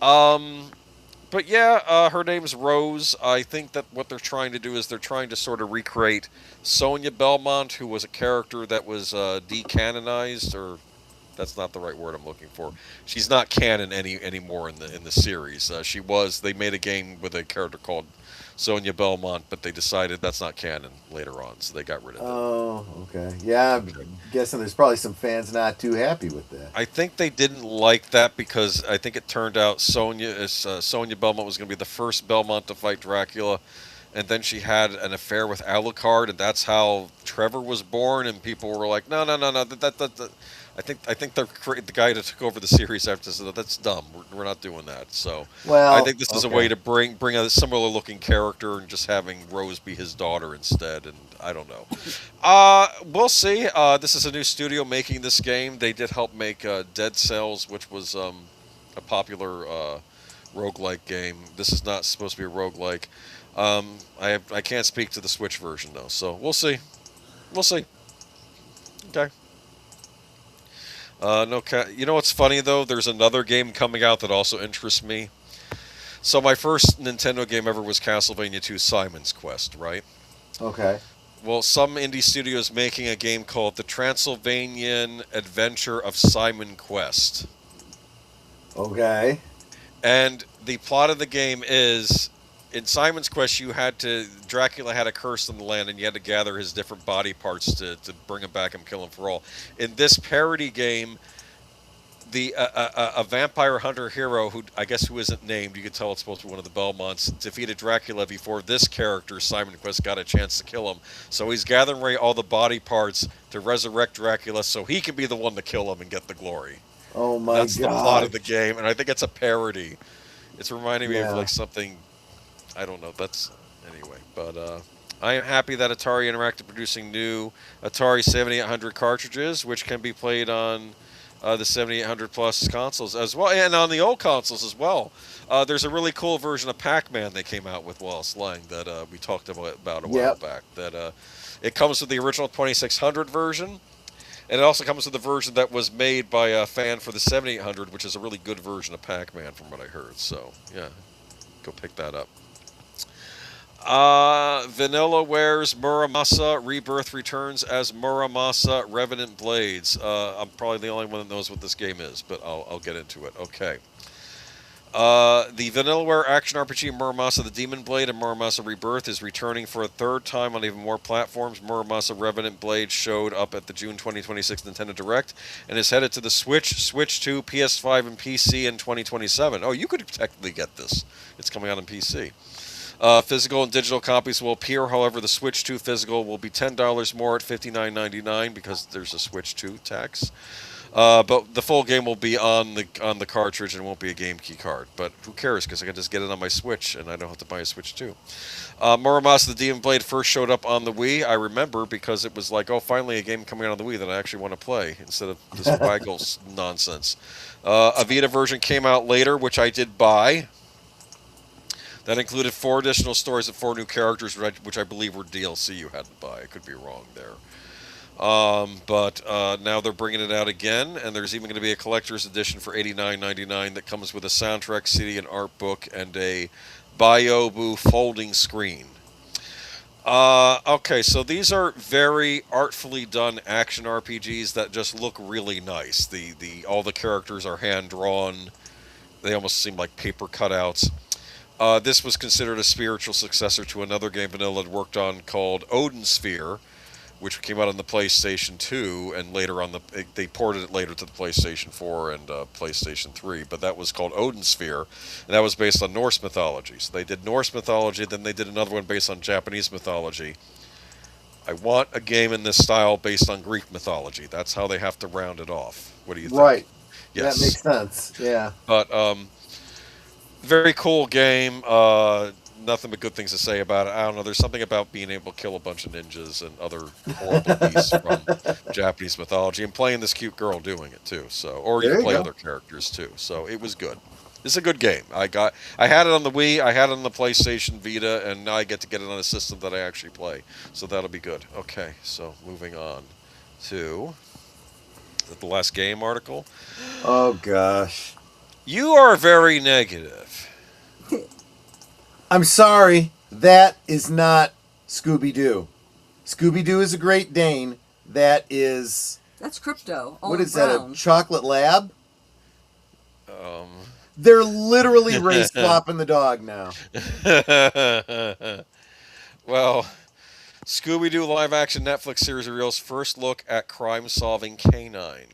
But yeah, her name's Rose. I think that what they're trying to do is they're trying to sort of recreate Sonia Belmont, who was a character that was decanonized, or that's not the right word I'm looking for. She's not canon anymore in the series. She was. They made a game with a character called Sonia Belmont, but they decided that's not canon later on, so they got rid of it. Oh, okay. Yeah, I'm guessing there's probably some fans not too happy with that. I think they didn't like that because I think it turned out Sonia Belmont was going to be the first Belmont to fight Dracula, and then she had an affair with Alucard, and that's how Trevor was born, and people were like, no, that I think the guy that took over the series after said that's dumb. We're not doing that. So I think this is a way to bring a similar looking character and just having Rose be his daughter instead. And I don't know. We'll see. This is a new studio making this game. They did help make Dead Cells, which was a popular roguelike game. This is not supposed to be a roguelike. I can't speak to the Switch version though, so we'll see. Okay. You know what's funny though? There's another game coming out that also interests me. So my first Nintendo game ever was Castlevania 2 Simon's Quest, right? Okay. Well, some indie studio is making a game called The Transylvanian Adventure of Simon Quest. Okay. And the plot of the game is, in Simon's Quest, Dracula had a curse on the land, and you had to gather his different body parts to bring him back and kill him for all. In this parody game, a vampire hunter hero, who isn't named, you can tell it's supposed to be one of the Belmonts, defeated Dracula before this character, Simon Quest, got a chance to kill him. So he's gathering all the body parts to resurrect Dracula so he can be the one to kill him and get the glory. Oh my God. That's the plot of the game, and I think it's a parody. It's reminding me of like something... I don't know. Anyway. But I am happy that Atari Interactive producing new Atari 7800 cartridges, which can be played on the 7800 plus consoles as well, and on the old consoles as well. There's a really cool version of Pac-Man they came out with Wallace Lang that we talked about a while back. That it comes with the original 2600 version, and it also comes with the version that was made by a fan for the 7800, which is a really good version of Pac-Man from what I heard. So yeah, go pick that up. Vanillaware's Muramasa Rebirth returns as Muramasa Revenant Blades. I'm probably the only one that knows what this game is, but I'll get into it. Okay. The Vanillaware action RPG Muramasa the Demon Blade and Muramasa Rebirth is returning for a third time on even more platforms. Muramasa Revenant Blade showed up at the June 2026 Nintendo Direct and is headed to the Switch, Switch 2, PS5, and PC in 2027. Oh, you could technically get this. It's coming out on PC. Physical and digital copies will appear. However, the Switch 2 physical will be $10 more at $59.99 because there's a Switch 2 tax. But the full game will be on the cartridge and won't be a game key card. But who cares? Because I can just get it on my Switch and I don't have to buy a Switch 2. Muramasa the Demon Blade first showed up on the Wii. I remember because it was like, oh, finally a game coming out on the Wii that I actually want to play instead of this Waggle nonsense. A Vita version came out later, which I did buy. That included 4 additional stories and 4 new characters, which I believe were DLC you had to buy. I could be wrong there. But now they're bringing it out again, and there's even going to be a collector's edition for $89.99 that comes with a soundtrack CD, an art book, and a Biobu folding screen. Okay, so these are very artfully done action RPGs that just look really nice. The all the characters are hand drawn. They almost seem like paper cutouts. This was considered a spiritual successor to another game Vanilla had worked on called Odin Sphere, which came out on the PlayStation 2, and later on they ported it later to the PlayStation 4 and PlayStation 3. But that was called Odin Sphere, and that was based on Norse mythology. So they did Norse mythology, then they did another one based on Japanese mythology. I want a game in this style based on Greek mythology. That's how they have to round it off. What do you think? Right. Yes. That makes sense. Yeah. But very cool game. Nothing but good things to say about it. I don't know. There's something about being able to kill a bunch of ninjas and other horrible beasts from Japanese mythology, and playing this cute girl doing it too. So, or you There can you play go. other characters too. So it was good. It's a good game. I had it on the Wii. I had it on the PlayStation Vita, and now I get it on a system that I actually play. So that'll be good. Okay. So moving on to the last game article. Oh gosh. You are very negative. I'm sorry. That is not Scooby-Doo. Scooby-Doo is a Great Dane. That is... That's crypto. What only is that, a brown. chocolate lab? They're literally race flopping the dog now. Well, Scooby-Doo live-action Netflix series reveals first look at crime-solving canine.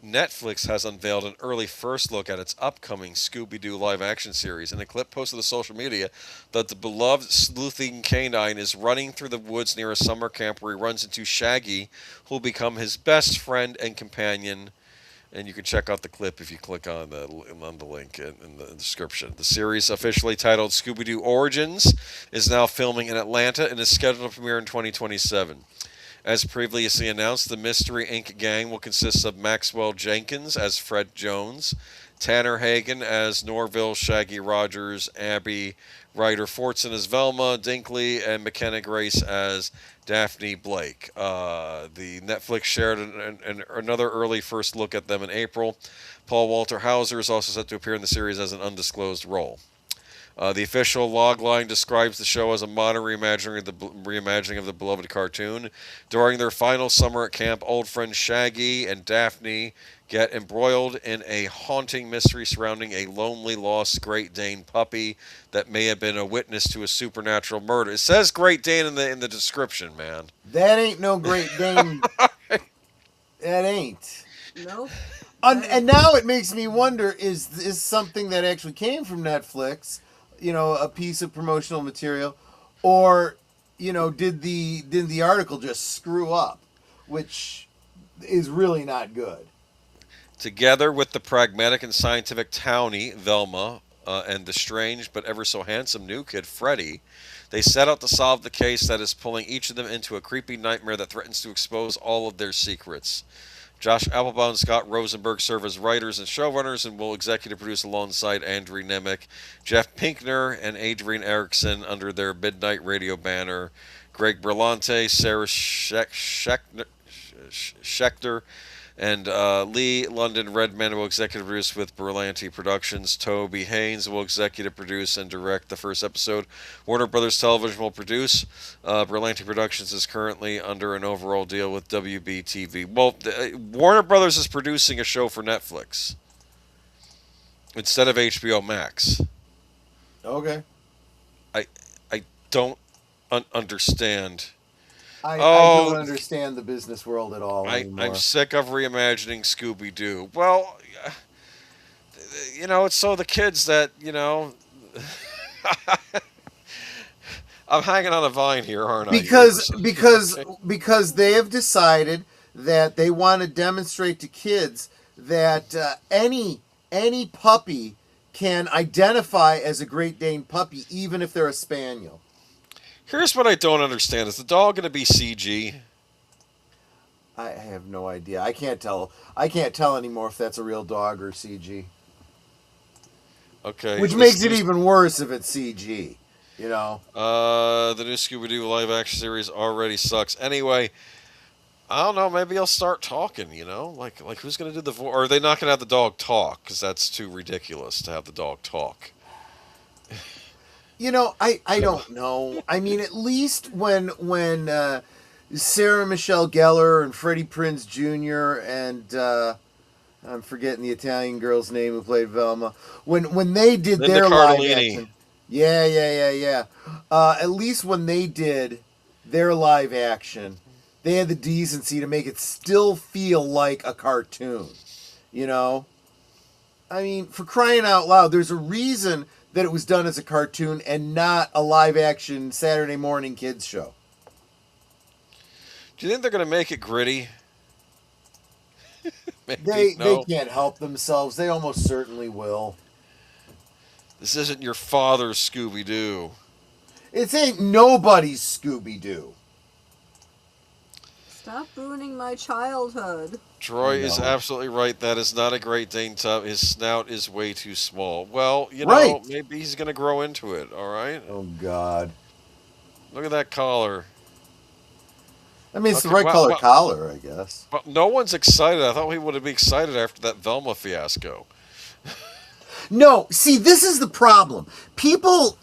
Netflix has unveiled an early first look at its upcoming Scooby-Doo live-action series. In a clip posted to social media, that the beloved sleuthing canine is running through the woods near a summer camp where he runs into Shaggy, who will become his best friend and companion. And you can check out the clip if you click on the link in the description. The series, officially titled Scooby-Doo Origins, is now filming in Atlanta and is scheduled to premiere in 2027. As previously announced, the Mystery Inc. gang will consist of Maxwell Jenkins as Fred Jones, Tanner Hagen as Norville Shaggy Rogers, Abby Ryder Fortson as Velma Dinkley, and McKenna Grace as Daphne Blake. The Netflix shared another early first look at them in April. Paul Walter Hauser is also set to appear in the series as an undisclosed role. The official logline describes the show as a modern reimagining of the beloved cartoon. During their final summer at camp, old friends Shaggy and Daphne get embroiled in a haunting mystery surrounding a lonely, lost Great Dane puppy that may have been a witness to a supernatural murder. It says Great Dane in the description, man. That ain't no Great Dane. That ain't. No. And now it makes me wonder, is this something that actually came from Netflix, you know, a piece of promotional material, or, you know, did the article just screw up, which is really not good. Together with the pragmatic and scientific townie, Velma, and the strange but ever so handsome new kid, Freddy, they set out to solve the case that is pulling each of them into a creepy nightmare that threatens to expose all of their secrets. Josh Applebaum and Scott Rosenberg serve as writers and showrunners and will executive produce alongside Andrew Nemec, Jeff Pinkner, and Adrian Erickson under their Midnight Radio banner. Greg Berlanti, Sarah Schechter, and Lee London Redman will executive produce with Berlanti Productions. Toby Haynes will executive produce and direct the first episode. Warner Brothers Television will produce. Berlanti Productions is currently under an overall deal with WB-TV. Well, Warner Brothers is producing a show for Netflix instead of HBO Max. Okay. I don't understand. I don't understand the business world at all anymore. I'm sick of reimagining Scooby-Doo. Well, you know, it's so the kids that, you know... I'm hanging on a vine here, aren't I? Because they have decided that they want to demonstrate to kids that any puppy can identify as a Great Dane puppy, even if they're a spaniel. Here's what I don't understand. Is the dog going to be CG? I have no idea. I can't tell anymore if that's a real dog or CG. Okay. Which makes it even worse if it's CG. You know. The new Scooby-Doo live-action series already sucks. Anyway, I don't know. Maybe I'll start talking. You know, like who's going to do the voice? Or are they not going to have the dog talk? Because that's too ridiculous to have the dog talk. I don't know. I mean, at least when Sarah Michelle Gellar and Freddie Prinze Jr. and I'm forgetting the Italian girl's name who played Velma, when they did Linda their live Cardellini. action, yeah. At least when they did their live action, they had the decency to make it still feel like a cartoon. I mean, for crying out loud, there's a reason that it was done as a cartoon and not a live action Saturday morning kids show. Do you think they're going to make it gritty? Maybe, they can't help themselves. They almost certainly will. This isn't your father's Scooby-Doo. It ain't nobody's Scooby-Doo. Stop ruining my childhood. Troy is absolutely right. That is not a Great Dane tub. His snout is way too small. Well, Right. maybe he's going to grow into it, all right? Oh, God. Look at that collar. I mean, it's the right color collar, I guess. But no one's excited. I thought we would be excited after that Velma fiasco. No, see, this is the problem. People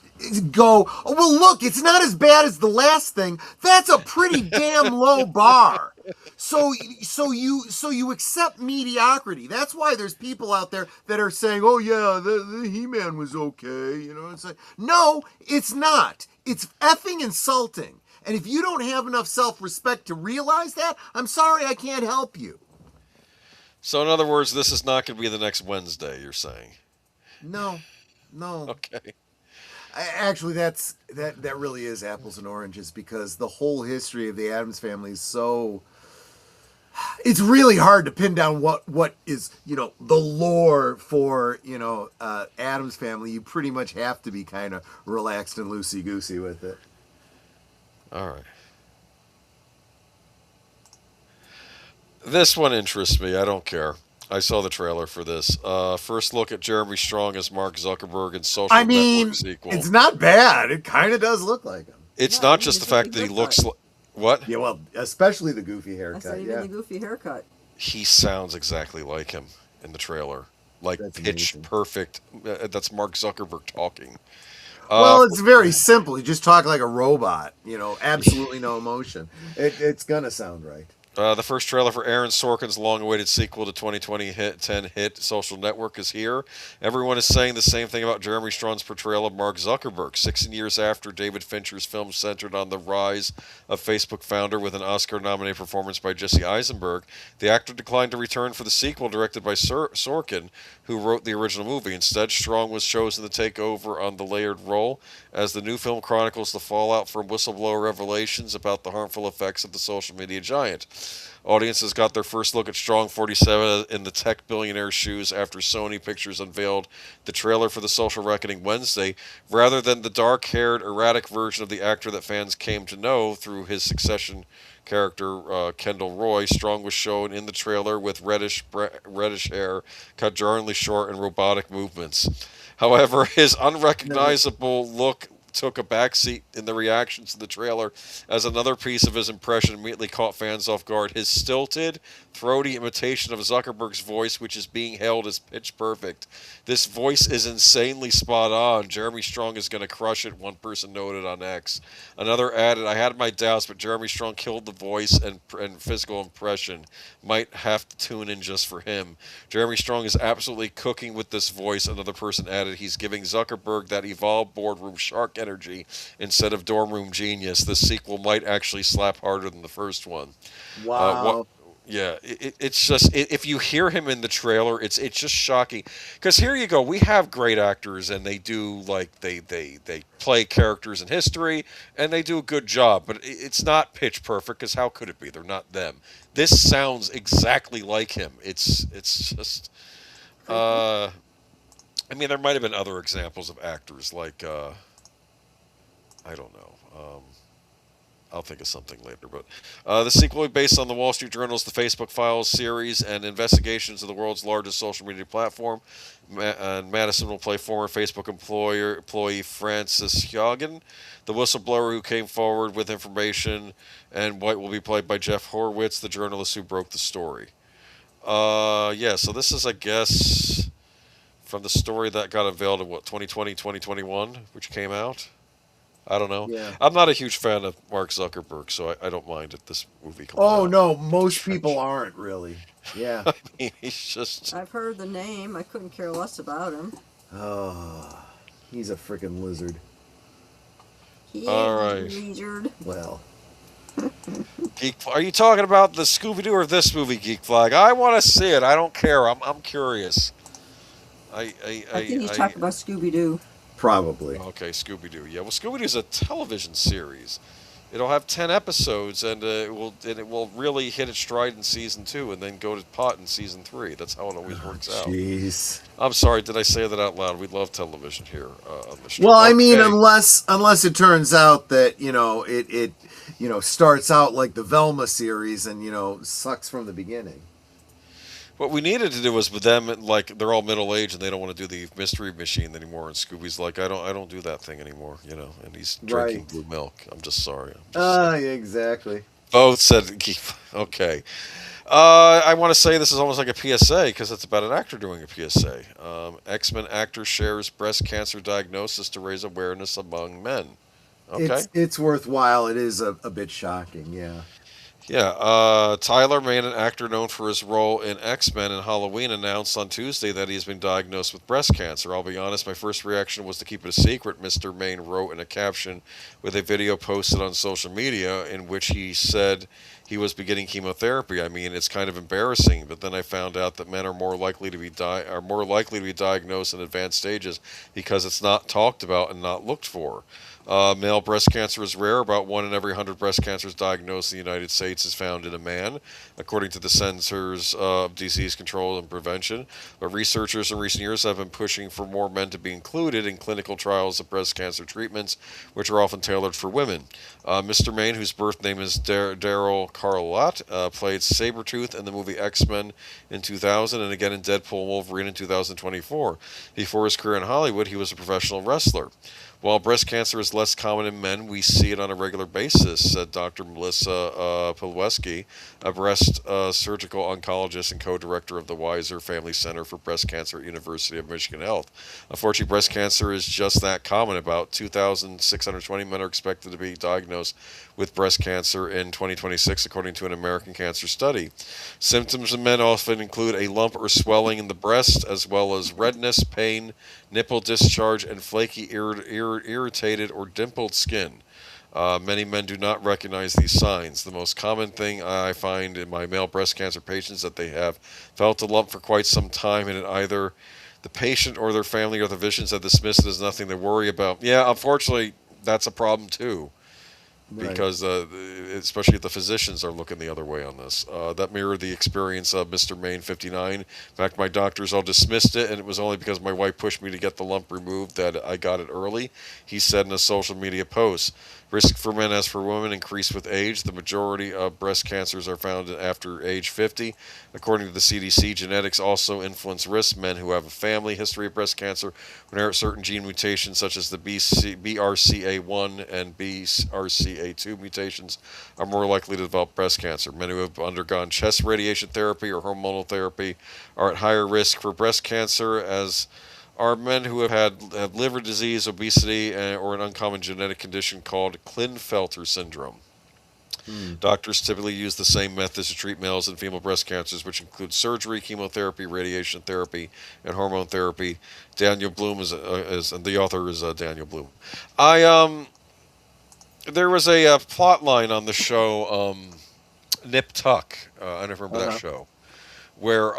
go, oh, well, look, it's not as bad as the last thing. That's a pretty damn low bar. So you accept mediocrity. That's why there's people out there that are saying, oh, yeah, the He-Man was okay. It's like, no, it's not. It's effing insulting. And if you don't have enough self-respect to realize that, I'm sorry, I can't help you. So, in other words, this is not going to be the next Wednesday, you're saying? No. Okay. Actually, that really is apples and oranges, because the whole history of the Addams Family is so... It's really hard to pin down what is, the lore for, Addams Family. You pretty much have to be kind of relaxed and loosey-goosey with it. All right. This one interests me. I don't care. I saw the trailer for this. First look at Jeremy Strong as Mark Zuckerberg in Social Network sequel. It's not bad. It kind of does look like him. It's not just the fact that he looks like... What? Yeah, well, especially the goofy haircut. I said even the goofy haircut. He sounds exactly like him in the trailer. Like pitch perfect. That's Mark Zuckerberg talking. Well, it's very simple. You just talk like a robot. Absolutely no emotion. It's gonna sound right. The first trailer for Aaron Sorkin's long-awaited sequel to 2010 hit Social Network is here. Everyone is saying the same thing about Jeremy Strong's portrayal of Mark Zuckerberg. 16 years after David Fincher's film centered on the rise of Facebook founder with an Oscar-nominated performance by Jesse Eisenberg, the actor declined to return for the sequel directed by Sorkin, who wrote the original movie. Instead, Strong was chosen to take over on the layered role, as the new film chronicles the fallout from whistleblower revelations about the harmful effects of the social media giant. Audiences got their first look at Strong 47 in the tech billionaire's shoes after Sony Pictures unveiled the trailer for The Social Reckoning Wednesday. Rather than the dark-haired, erratic version of the actor that fans came to know through his Succession character, Kendall Roy, Strong was shown in the trailer with reddish hair, cut jarringly short, and robotic movements. However, his unrecognizable look took a backseat in the reactions to the trailer, as another piece of his impression immediately caught fans off guard. His stilted, throaty imitation of Zuckerberg's voice, which is being hailed as pitch perfect. This voice is insanely spot on. Jeremy Strong is going to crush it, one person noted on X. Another added, I had my doubts, but Jeremy Strong killed the voice and physical impression. Might have to tune in just for him. Jeremy Strong is absolutely cooking with this voice. Another person added, he's giving Zuckerberg that evolved boardroom shark energy instead of dorm room genius. This sequel might actually slap harder than the first one. Wow. Yeah, it's just, if you hear him in the trailer, it's just shocking. Because here you go, we have great actors, and they do, like, they play characters in history, and they do a good job. But it's not pitch perfect, because how could it be? They're not them. This sounds exactly like him. It's just, I mean, there might have been other examples of actors, like, I don't know. I'll think of something later. But the sequel will be based on the Wall Street Journal's The Facebook Files series and investigations of the world's largest social media platform. And Madison will play former Facebook employee Francis Haugen, the whistleblower who came forward with information, and White will be played by Jeff Horwitz, the journalist who broke the story. Yeah, so this is, I guess, from the story that got unveiled in 2020, 2021, which came out. I don't know. Yeah. I'm not a huge fan of Mark Zuckerberg, so I don't mind if this movie comes Oh out. no, most people aren't really. Yeah. I mean, he's just. I've heard the name. I couldn't care less about him. Oh, he's a freaking lizard. He All is right. a lizard. Well, Geek, are you talking about the Scooby Doo or this movie, Geek Flag? I want to see it. I don't care. I'm curious. I think he's talking about Scooby Doo. probably. Okay, Scooby Doo. Yeah, well, Scooby Doo is a television series. It'll have 10 episodes, and it will really hit its stride in season 2, and then go to pot in season 3. That's how it always works out. Jeez. I'm sorry, did I say that out loud? We love television here on the show. Well, I mean, Okay. unless it turns out that it starts out like the Velma series and sucks from the beginning. What we needed to do was with them, like they're all middle aged and they don't want to do the mystery machine anymore. And Scooby's like, I don't do that thing anymore, and he's drinking Right. blue milk. I'm just sorry. Yeah, exactly. Both said, okay. I want to say this is almost like a PSA because it's about an actor doing a PSA. X-Men actor shares breast cancer diagnosis to raise awareness among men. Okay. It's worthwhile. It is a bit shocking. Yeah. Yeah, Tyler Mane, an actor known for his role in X-Men and Halloween, announced on Tuesday that he's been diagnosed with breast cancer. I'll be honest, my first reaction was to keep it a secret, Mr. Mane wrote in a caption with a video posted on social media in which he said he was beginning chemotherapy. I mean, it's kind of embarrassing, but then I found out that men are more likely to be diagnosed in advanced stages because it's not talked about and not looked for. Male breast cancer is rare. About 1 in every 100 breast cancers diagnosed in the United States is found in a man, according to the Centers of Disease Control and Prevention. But researchers in recent years have been pushing for more men to be included in clinical trials of breast cancer treatments, which are often tailored for women. Mr. Mane, whose birth name is Daryl Carlott, played Sabretooth in the movie X-Men in 2000 and again in Deadpool and Wolverine in 2024. Before his career in Hollywood, he was a professional wrestler. While breast cancer is less common in men, we see it on a regular basis, said Dr. Melissa Pilweski, a breast surgical oncologist and co-director of the Weiser Family Center for Breast Cancer at University of Michigan Health. Unfortunately, breast cancer is just that common. About 2,620 men are expected to be diagnosed with breast cancer in 2026, according to an American Cancer study. Symptoms in men often include a lump or swelling in the breast, as well as redness, pain, nipple discharge, and flaky, irritated, or dimpled skin. Many men do not recognize these signs. The most common thing I find in my male breast cancer patients is that they have felt a lump for quite some time, and either the patient or their family or the physicians have dismissed it as nothing to worry about. Yeah, unfortunately, that's a problem too. Right. Because especially the physicians are looking the other way on this. That mirrored the experience of Mr. Mane, 59. In fact, my doctors all dismissed it, and it was only because my wife pushed me to get the lump removed that I got it early, he said in a social media post. Risk for men as for women increase with age. The majority of breast cancers are found after age 50. According to the CDC, genetics also influence risk. Men who have a family history of breast cancer inherit certain gene mutations such as the BRCA1 and BRCA2 mutations are more likely to develop breast cancer. Men who have undergone chest radiation therapy or hormonal therapy are at higher risk for breast cancer, as are men who have liver disease, obesity, or an uncommon genetic condition called Klinefelter syndrome. Doctors typically use the same methods to treat males and female breast cancers, which include surgery, chemotherapy, radiation therapy, and hormone therapy. Daniel Bloom is and the author is Daniel Bloom. There was a plot line on the show Nip Tuck. I don't remember that show, where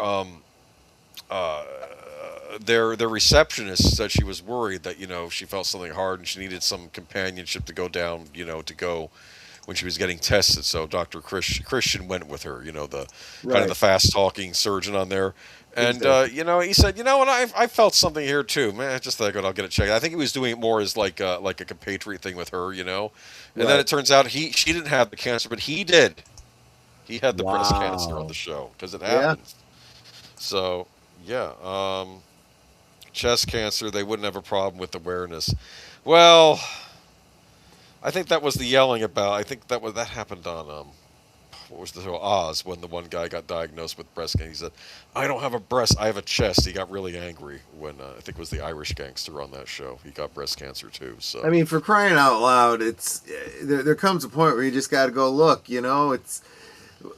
their receptionist said she was worried that she felt something hard and she needed some companionship to go down to go when she was getting tested. So Dr. Christian went with her, the kind of the fast talking surgeon on there. And Exactly. he said, what, I felt something here too, man. I just thought I'll get it checked. I think he was doing it more as like a compatriot thing with her, and then it turns out she didn't have the cancer, but he did. He had the breast cancer on the show because it happened. So yeah. Chest cancer, they wouldn't have a problem with awareness. Well, I think that was the yelling about. I think that happened on what was the show, Oz, when the one guy got diagnosed with breast cancer. He said, "I don't have a breast, I have a chest." He got really angry when I think it was the Irish gangster on that show. He got breast cancer too. So I mean, for crying out loud, it's there comes a point where you just got to go, look,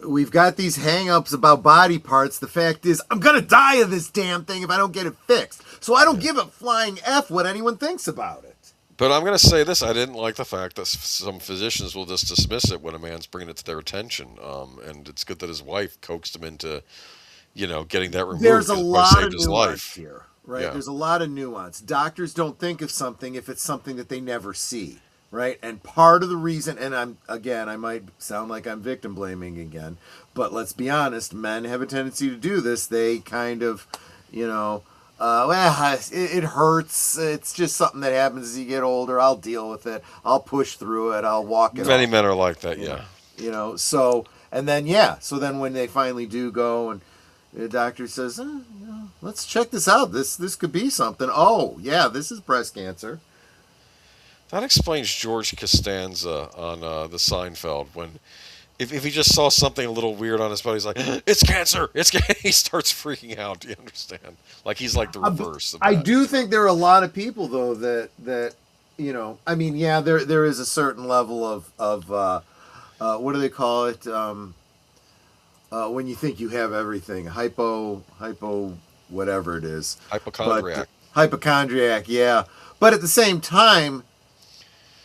we've got these hang-ups about body parts. The fact is, I'm going to die of this damn thing if I don't get it fixed. So I don't give a flying F what anyone thinks about it. But I'm going to say this. I didn't like the fact that some physicians will just dismiss it when a man's bringing it to their attention. And it's good that his wife coaxed him into, getting that removed. There's a lot of nuance life. here, right? Yeah. There's a lot of nuance. Doctors don't think of something if it's something that they never see, right? And part of the reason, and I might sound like I'm victim blaming again, but let's be honest, men have a tendency to do this. They kind of, it hurts. It's just something that happens as you get older. I'll deal with it. I'll push through it. I'll walk it. Many off. men are like that, yeah. So then when they finally do go and the doctor says, let's check this out. This could be something. Oh, yeah, this is breast cancer. That explains George Costanza on the Seinfeld when. If he just saw something a little weird on his body, he's like, "It's cancer! It's cancer!" He starts freaking out. Do you understand? Like he's like the reverse. I do think there are a lot of people though that I mean, yeah, there is a certain level of what do they call it? When you think you have everything, hypo, whatever it is, Hypochondriac. Hypochondriac, yeah. But at the same time,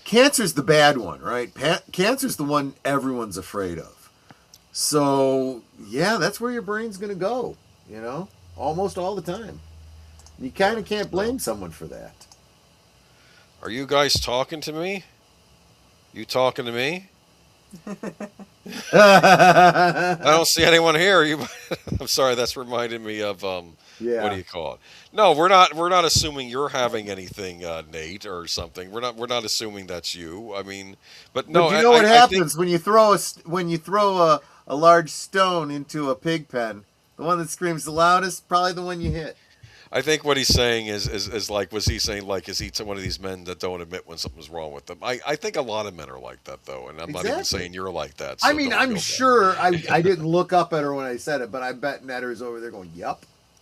cancer's the bad one, right? Cancer's the one everyone's afraid of. So, yeah, that's where your brain's going to go, almost all the time. You kind of can't blame someone for that. Are you guys talking to me? You talking to me? I don't see anyone here. I'm sorry, that's reminded me of Yeah. What do you call it? No, we're not assuming you're having anything, Nate, or something. We're not assuming that's you. I mean, but no. But you know what happens when you throw a large stone into a pig pen? The one that screams the loudest, probably the one you hit. I think what he's saying is like, was he saying like, is he one of these men that don't admit when something's wrong with them? I think a lot of men are like that though, and I'm not even saying you're like that. So I mean, I'm sure I didn't look up at her when I said it, but I bet Netter's over there going,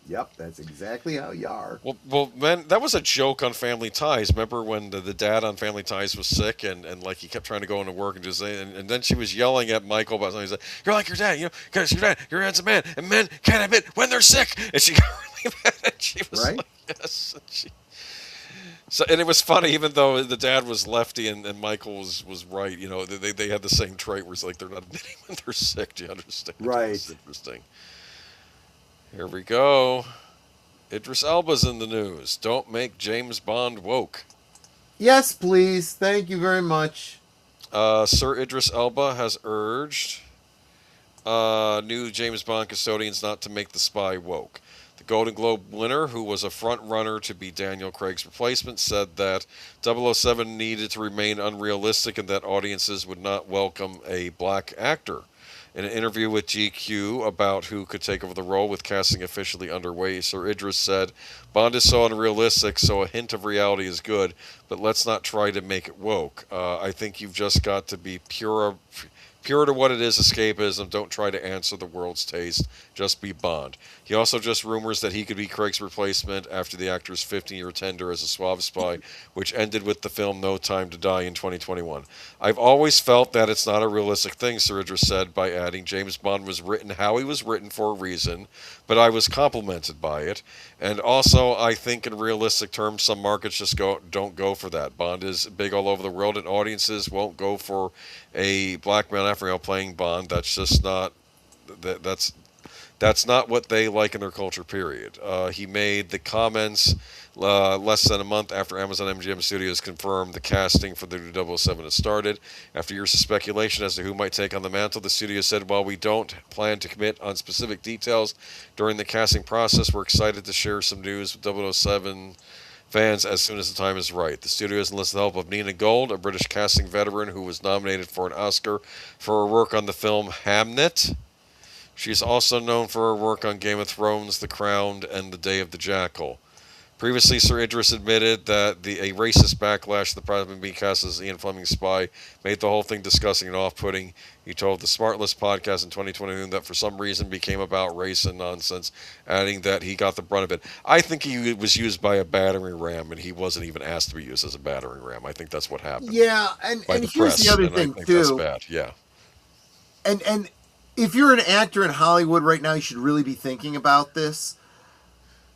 Yep, that's exactly how you are. Well, man, that was a joke on Family Ties. Remember when the dad on Family Ties was sick and like he kept trying to go into work and just and then she was yelling at Michael about something. He's like, "You're like your dad, because your dad's a man, and men can't admit when they're sick." And she got really mad, and she was right? like, "Yes." And it was funny, even though the dad was lefty and Michael was right. They had the same trait where it's like they're not admitting when they're sick. Do you understand? Right. It's interesting. Here we go. Idris Elba's in the news. Don't make James Bond woke. Yes, please. Thank you very much. Sir Idris Elba has urged new James Bond custodians not to make the spy woke. The Golden Globe winner, who was a front runner to be Daniel Craig's replacement, said that 007 needed to remain unrealistic and that audiences would not welcome a black actor. In an interview with GQ about who could take over the role with casting officially underway, Sir Idris said, "Bond is so unrealistic, so a hint of reality is good, but let's not try to make it woke. I think you've just got to be pure to what it is, escapism. Don't try to answer the world's taste. Just be Bond." He also just rumors that he could be Craig's replacement after the actor's 15-year tender as a suave spy, which ended with the film No Time to Die in 2021. "I've always felt that it's not a realistic thing," Sir Idris said, by adding, "James Bond was written how he was written for a reason, but I was complimented by it. And also, I think in realistic terms, some markets just don't go for that. Bond is big all over the world, and audiences won't go for a black man African playing Bond. That's just not that's not what they like in their culture, period." He made the comments less than a month after Amazon MGM Studios confirmed the casting for the new 007 has started. After years of speculation as to who might take on the mantle, the studio said, "While we don't plan to commit on specific details during the casting process, we're excited to share some news with 007 fans as soon as the time is right." The studio has enlisted the help of Nina Gold, a British casting veteran who was nominated for an Oscar for her work on the film Hamnet. She's also known for her work on Game of Thrones, The Crown, and The Day of the Jackal. Previously, Sir Idris admitted that a racist backlash to the president being cast as Ian Fleming's spy made the whole thing disgusting and off-putting. He told the Smartless podcast in 2020 that for some reason became about race and nonsense, adding that he got the brunt of it. I think he was used by a battering ram, and he wasn't even asked to be used as a battering ram. I think that's what happened. Yeah, and by the here's press, the other and thing I think too. That's bad. Yeah. And if you're an actor in Hollywood right now, you should really be thinking about this.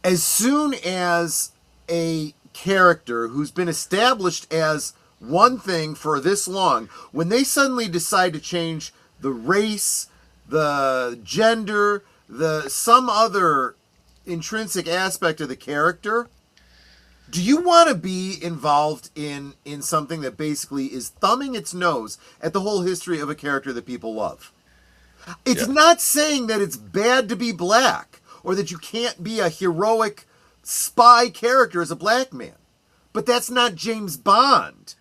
As soon as a character who's been established as one thing for this long, when they suddenly decide to change the race, the gender, some other intrinsic aspect of the character, do you want to be involved in something that basically is thumbing its nose at the whole history of a character that people love? It's not saying that it's bad to be black or that you can't be a heroic spy character as a black man. But that's not James Bond.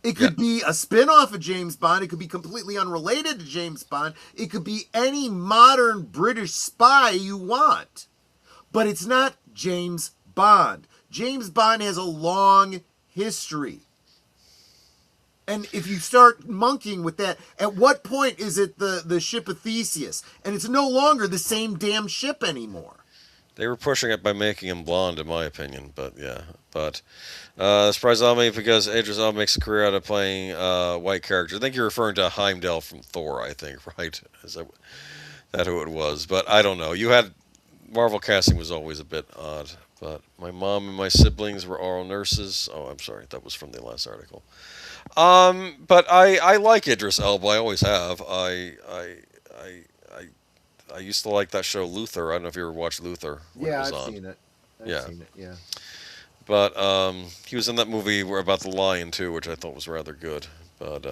It could be a spin-off of James Bond. It could be completely unrelated to James Bond. It could be any modern British spy you want. But it's not James Bond. James Bond has a long history. And if you start monkeying with that, at what point is it the ship of Theseus? And it's no longer the same damn ship anymore. They were pushing it by making him blonde, in my opinion. But yeah, surprise on me because Idris Elba makes a career out of playing white characters. I think you're referring to Heimdall from Thor. I think, right? Is that who it was? But I don't know. You had Marvel casting was always a bit odd. But my mom and my siblings were oral nurses. Oh, I'm sorry, that was from the last article. But I like Idris Elba. I always have. I used to like that show Luther. I don't know if you ever watched Luther. Yeah, I've seen it. I've seen it, yeah. But he was in that movie about the lion too, which I thought was rather good. But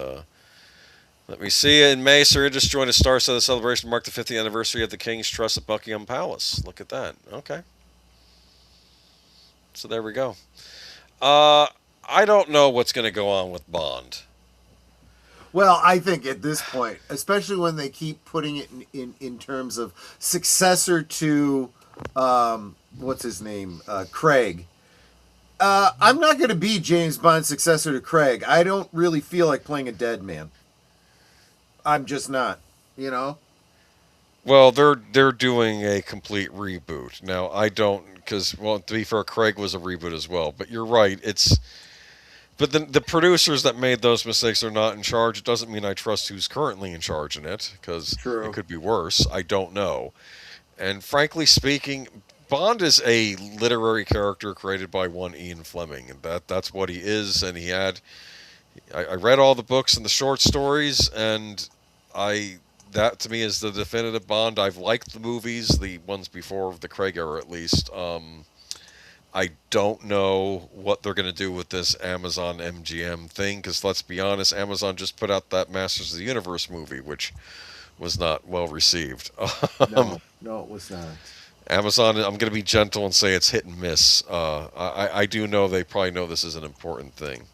let me see. In May, Sir Idris joined a star-studded celebration to mark the 50th anniversary of the King's Trust at Buckingham Palace. Look at that. Okay. So there we go. I don't know what's going to go on with Bond. Well, I think at this point, especially when they keep putting it in terms of successor to, what's his name, Craig. I'm not going to be James Bond's successor to Craig. I don't really feel like playing a dead man. I'm just not, you know? Well, they're doing a complete reboot. Now, I don't, because, well, to be fair, Craig was a reboot as well. But you're right, But the producers that made those mistakes are not in charge. It doesn't mean I trust who's currently in charge in it, because it could be worse. I don't know. And frankly speaking, Bond is a literary character created by one Ian Fleming, and that's what he is. And I read all the books and the short stories, and that to me is the definitive Bond. I've liked the movies, the ones before the Craig era at least. I don't know what they're going to do with this Amazon MGM thing, because let's be honest, Amazon just put out that Masters of the Universe movie, which was not well received. No, it was not. Amazon, I'm going to be gentle and say it's hit and miss. I do know they probably know this is an important thing.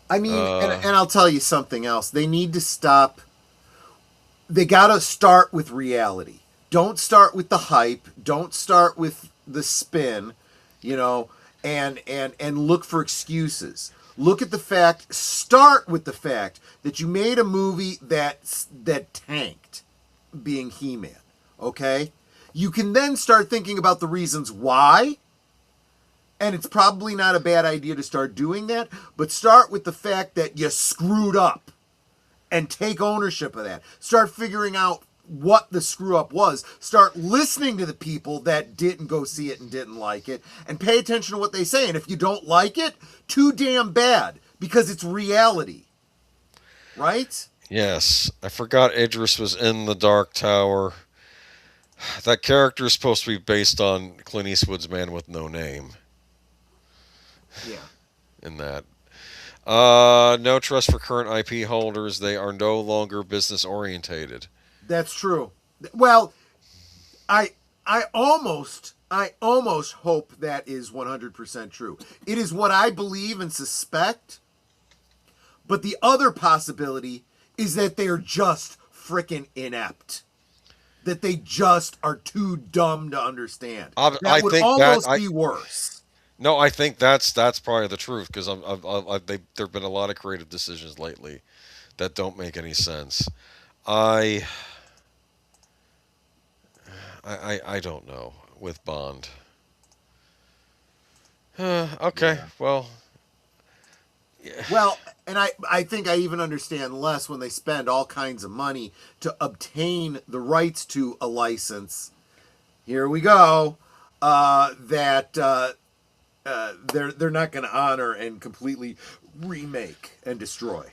I mean, and I'll tell you something else. They need to stop. They got to start with reality. Don't start with the hype. Don't start with the spin, you know, and look for excuses. Look at the fact, start with the fact that you made a movie that tanked, being He-Man, okay? You can then start thinking about the reasons why, and it's probably not a bad idea to start doing that, but start with the fact that you screwed up and take ownership of that. Start figuring out what the screw up was. Start listening to the people that didn't go see it and didn't like it, and pay attention to what they say. And if you don't like it, too damn bad, because it's reality. Right? Yes. I forgot Idris was in The Dark Tower. That character is supposed to be based on Clint Eastwood's Man with No Name. Yeah. In that. No trust for current IP holders. They are no longer business orientated. That's true. Well, I almost hope that is 100% true. It is what I believe and suspect. But the other possibility is that they're just freaking inept. that they just are too dumb to understand. I That would think almost be worse. No, I think that's probably the truth because there've been a lot of creative decisions lately that don't make any sense. I I don't know with Bond. Okay, Yeah. well, Well, and I think I even understand less when they spend all kinds of money to obtain the rights to a license. Here we go. That they're not going to honor and completely remake and destroy.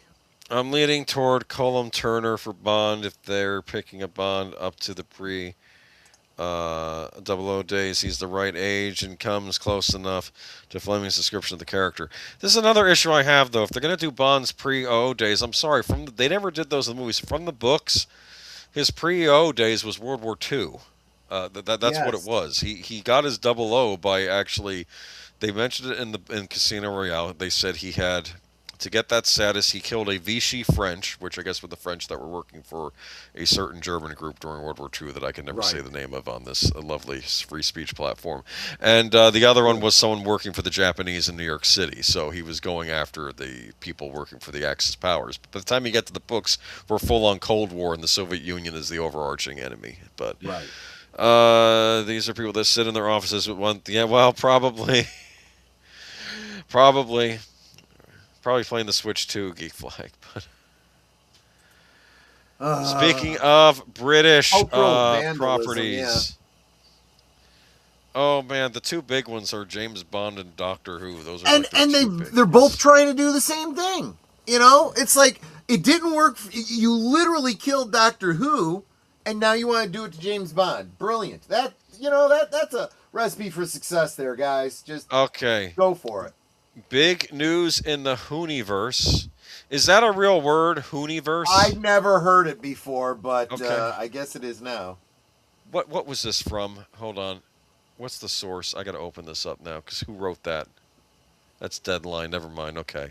I'm leaning toward Cullum Turner for Bond if they're picking a Bond up to the pre 00 days. He's the right age and comes close enough to Fleming's description of the character. This is another issue I have, though. If they're going to do Bond's pre-00 days, I'm sorry, they never did those in the movies. From the books, his pre-00 days was World War II. That's Yes. what it was. He got his 00 by actually. They mentioned it in Casino Royale. They said he had to get that status. He killed a Vichy French, which I guess were the French that were working for a certain German group during World War II that I can never say the name of on this lovely free speech platform. And the other one was someone working for the Japanese in New York City. So he was going after the people working for the Axis powers. But by the time you get to the books, we're full on Cold War, and the Soviet Union is the overarching enemy. But these are people that sit in their offices with one. Yeah, well, probably playing the Switch 2 Geek Flag. But speaking of British properties, oh man, the two big ones are James Bond and Doctor Who. Those are they're both trying to do the same thing. You know, it's like it didn't work. You literally killed Doctor Who, and now you want to do it to James Bond. Brilliant. That's a recipe for success there, guys. Just go for it. Big news in the Hooniverse. Is that a real word, Hooniverse? I've never heard it before, but I guess it is now. What was this from? Hold on. What's the source? I got to open this up now, because who wrote that? That's Deadline. Never mind. Okay.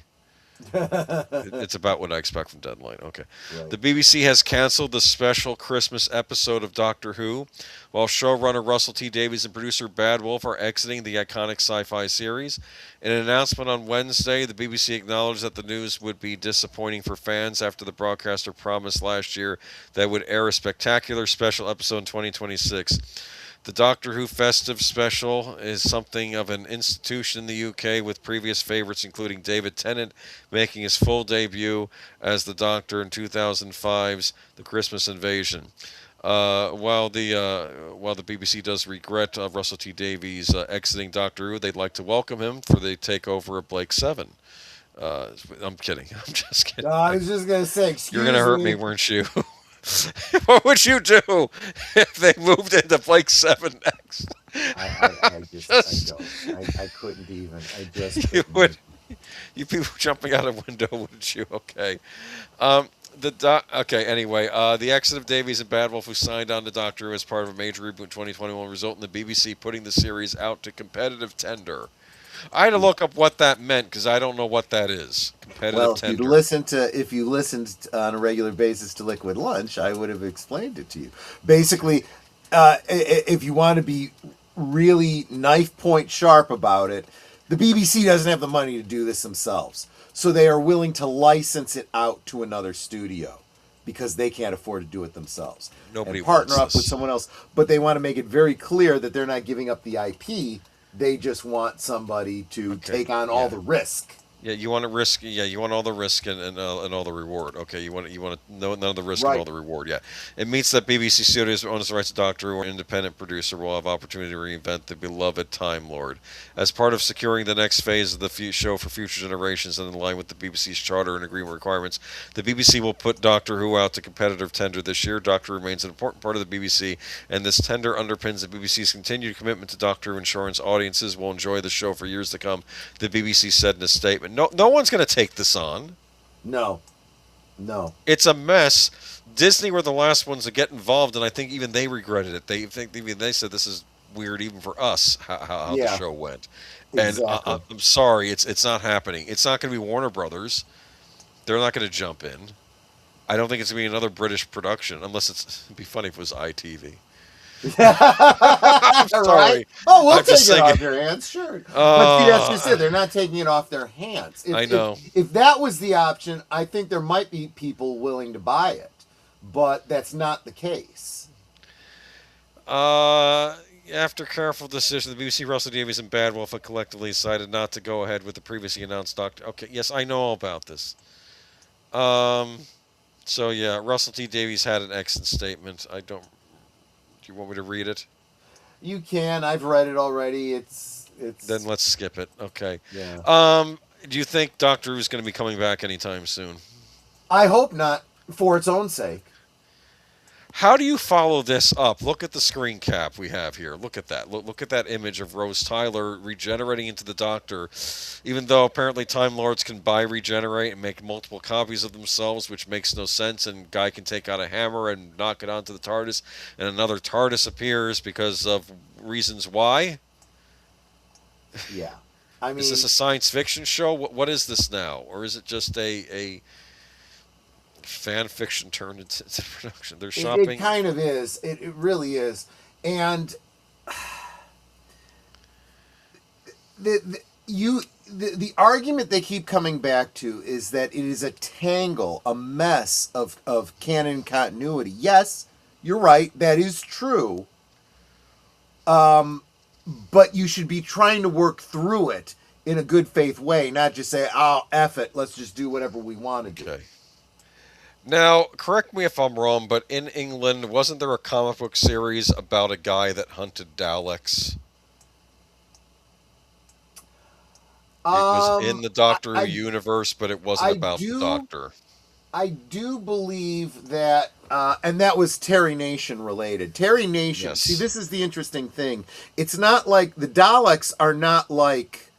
It's about what I expect from Deadline. Okay. Right. The BBC has canceled the special Christmas episode of Doctor Who, while showrunner Russell T Davies and producer Bad Wolf are exiting the iconic sci-fi series. In an announcement on Wednesday, the BBC acknowledged that the news would be disappointing for fans after the broadcaster promised last year that it would air a spectacular special episode in 2026. The Doctor Who festive special is something of an institution in the UK, with previous favorites including David Tennant making his full debut as the Doctor in 2005's The Christmas Invasion. While the BBC does regret Russell T Davies exiting Doctor Who, they'd like to welcome him for the takeover of Blake Seven. I'm kidding. I'm just kidding. No, I was just gonna say, you're gonna hurt me, weren't you? What would you do if they moved into Blake 7 next? I couldn't even. You people jumping out a window, wouldn't you? Okay. Anyway, the exit of Davies and Bad Wolf, who signed on to Doctor Who as part of a major reboot in 2021, result in the BBC putting the series out to competitive tender. I had to look up what that meant because I don't know what that is. Competitive tender. If you listened on a regular basis to Liquid Lunch, I would have explained it to you. Basically, if you want to be really knife point sharp about it, the BBC doesn't have the money to do this themselves, so they are willing to license it out to another studio because they can't afford to do it themselves. Nobody and partner wants up with someone else, but they want to make it very clear that they're not giving up the IP. They just want somebody to take on all the risk. Yeah, you want to risk. Yeah, you want all the risk and all the reward. Okay, you want none of the risk and all the reward. Yeah, it means that BBC Studios owns the rights to Doctor Who, or an independent producer will have opportunity to reinvent the beloved Time Lord. As part of securing the next phase of the show for future generations and in line with the BBC's charter and agreement requirements, the BBC will put Doctor Who out to competitive tender this year. Doctor Who remains an important part of the BBC, and this tender underpins the BBC's continued commitment to Doctor Who, ensuring audiences will enjoy the show for years to come. The BBC said in a statement. No one's going to take this on. No. It's a mess. Disney were the last ones to get involved, and I think even they regretted it. They said this is weird even for us how the show went. Exactly. And I'm sorry, it's not happening. It's not going to be Warner Brothers. They're not going to jump in. I don't think it's going to be another British production, unless it'd be funny if it was ITV. I'm Right? sorry. Oh, we'll I'm take just it off thinking. their hands, sure. But see, that's just it. They're not taking it off their hands. I know. If that was the option, I think there might be people willing to buy it. But that's not the case. After careful decision, the BBC, Russell Davies, and Bad Wolf have collectively decided not to go ahead with the previously announced Doctor. Okay, yes, I know all about this. So yeah, Russell T. Davies had an excellent statement. Do you want me to read it? You can. I've read it already. It's. Then let's skip it. Okay. Yeah. Do you think Doctor Who's going to be coming back anytime soon? I hope not, for its own sake. How do you follow this up? Look at the screen cap we have here. Look at that. Look at that image of Rose Tyler regenerating into the Doctor. Even though apparently Time Lords can regenerate and make multiple copies of themselves, which makes no sense, and Guy can take out a hammer and knock it onto the TARDIS, and another TARDIS appears because of reasons why? Yeah. I mean, is this a science fiction show? What is this now? Or is it just a fan fiction turned into production? They're shopping. It kind of is. It really is. And the argument they keep coming back to is that it is a tangle, a mess of canon continuity. Yes, you're right. That is true. But you should be trying to work through it in a good faith way, not just say, "Oh, F it, let's just do whatever we want to do." Okay. Now, correct me if I'm wrong, but in England, wasn't there a comic book series about a guy that hunted Daleks? It was in the Doctor Who universe, but it wasn't about the Doctor. I do believe that, and that was Terry Nation related. Terry Nation, Yes. See, this is the interesting thing. It's not like, the Daleks are not like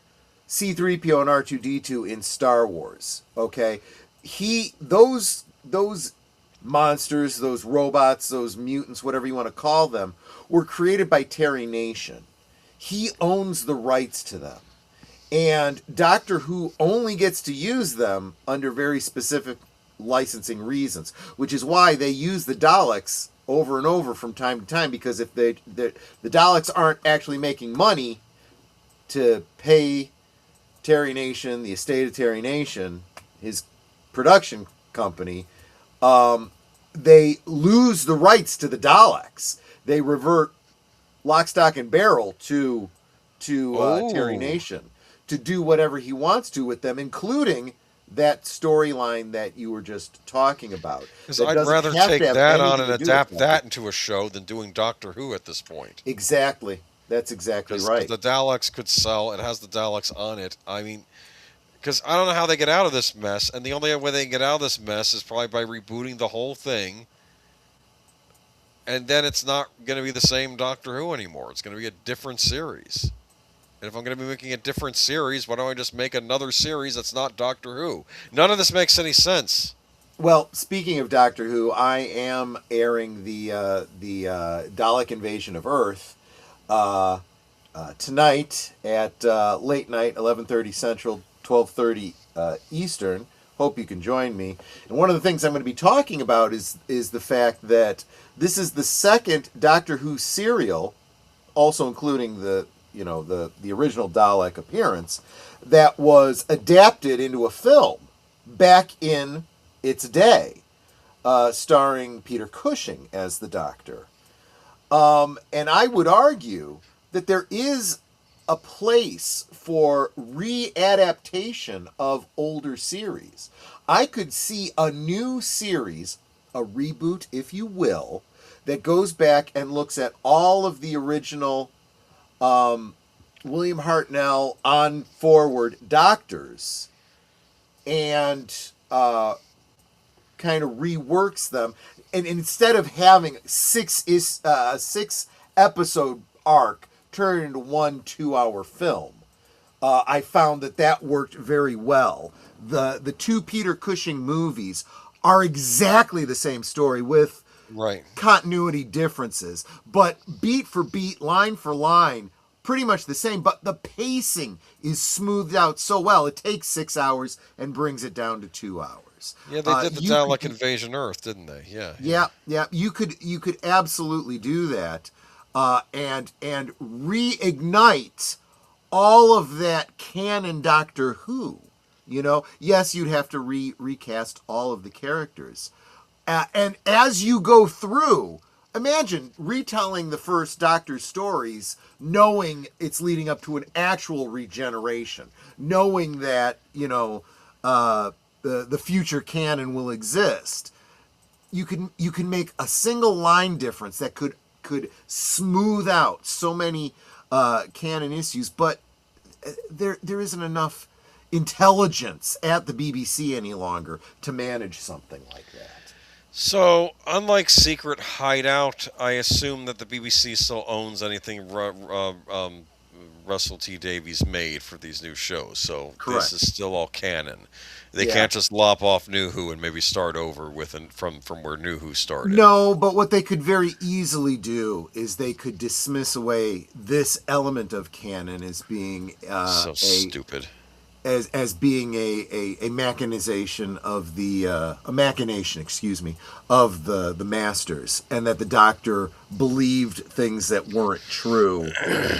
C-3PO and R2-D2 in Star Wars, okay? Those monsters, those robots, those mutants, whatever you want to call them, were created by Terry Nation. He owns the rights to them. And Doctor Who only gets to use them under very specific licensing reasons, which is why they use the Daleks over and over from time to time, because if the Daleks aren't actually making money to pay Terry Nation, the estate of Terry Nation, his production company, they lose the rights to the Daleks. They revert lock, stock, and barrel to Terry Nation to do whatever he wants to with them, including that storyline that you were just talking about. Because I'd rather take that on and adapt that into a show than doing Doctor Who at this point. Exactly. That's exactly right. The Daleks could sell. It has the Daleks on it. I mean, because I don't know how they get out of this mess, and the only way they can get out of this mess is probably by rebooting the whole thing. And then it's not going to be the same Doctor Who anymore. It's going to be a different series. And if I'm going to be making a different series, why don't I just make another series that's not Doctor Who? None of this makes any sense. Well, speaking of Doctor Who, I am airing the Dalek Invasion of Earth tonight at late night, 11:30 Central, 12:30 Eastern. Hope you can join me. And one of the things I'm going to be talking about is the fact that this is the second Doctor Who serial, also including the original Dalek appearance, that was adapted into a film back in its day, starring Peter Cushing as the Doctor. And I would argue that there is a place for readaptation of older series. I could see a new series, a reboot, if you will, that goes back and looks at all of the original William Hartnell on forward Doctors and kind of reworks them. And instead of having six episode arc turn into 1 2-hour film, I found that worked very well. The two Peter Cushing movies are exactly the same story with continuity differences, but beat for beat, line for line, pretty much the same, but the pacing is smoothed out so well. It takes 6 hours and brings it down to 2 hours. characters. Yeah, they did the You Dalek could- Invasion Earth, didn't they? Yeah. Yeah. You could absolutely do that, and reignite all of that canon Doctor Who. Yes, you'd have to recast all of the characters, and as you go through, imagine retelling the first Doctor stories, knowing it's leading up to an actual regeneration, knowing that the future canon will exist. You can make a single line difference that could smooth out so many canon issues, but there isn't enough intelligence at the BBC any longer to manage something like that. So, unlike Secret Hideout, I assume that the BBC still owns anything Russell T Davies made for these new shows. So Correct. this is still all canon. They Yeah. can't just lop off New Who and maybe start over from where New Who started. No, but what they could very easily do is they could dismiss away this element of canon as being Stupid. as being a machination of a machination, of the Masters, and that the Doctor believed things that weren't true,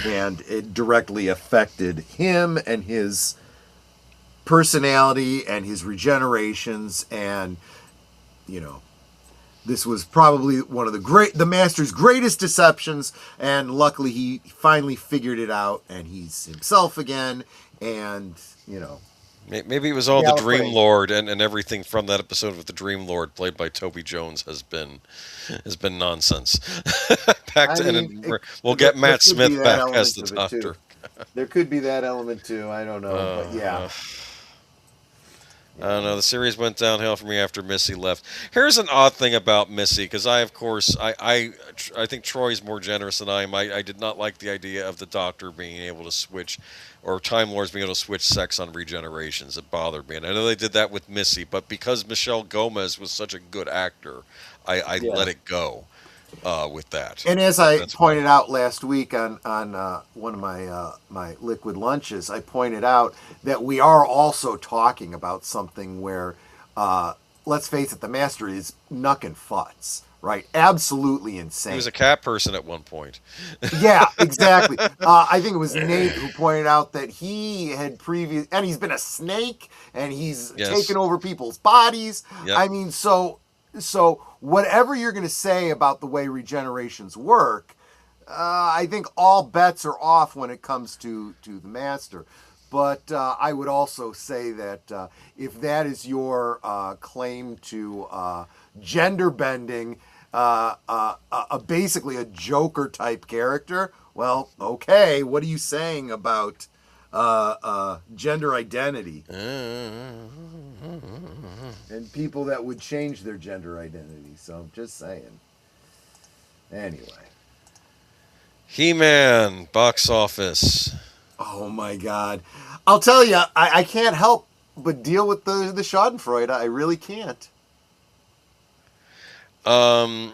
and it directly affected him and his personality and his regenerations, and this was probably one of the Master's greatest deceptions, and luckily he finally figured it out, and he's himself again, and Maybe it was all Yeah, the Dream right. Lord and everything from that episode with the Dream Lord played by Toby Jones has been nonsense. We'll get Matt Smith back as the Doctor. There could be that element too. I don't know, but yeah. I don't know. The series went downhill for me after Missy left. Here's an odd thing about Missy, because I think Troy's more generous than I am. I did not like the idea of the Doctor being able to switch, or Time Lords being able to switch sex on regenerations. It bothered me, and I know they did that with Missy, but because Michelle Gomez was such a good actor, I let it go with that. And as I pointed out last week on one of my liquid lunches, I pointed out that we are also talking about something where, let's face it, the Master is knuckin' futz, right? Absolutely insane. He was a cat person at one point. Yeah, exactly. I think it was Nate who pointed out that he had and he's been a snake, and he's taken over people's bodies. Yep. I mean, so whatever you're going to say about the way regenerations work, I think all bets are off when it comes to the Master. But I would also say that if that is your claim to gender bending, basically a Joker type character, well, okay, what are you saying about gender identity and people that would change their gender identity? So I'm just saying. Anyway, He-Man box office. oh my God, I'll tell you, I can't help but deal with the Schadenfreude. I really can't. The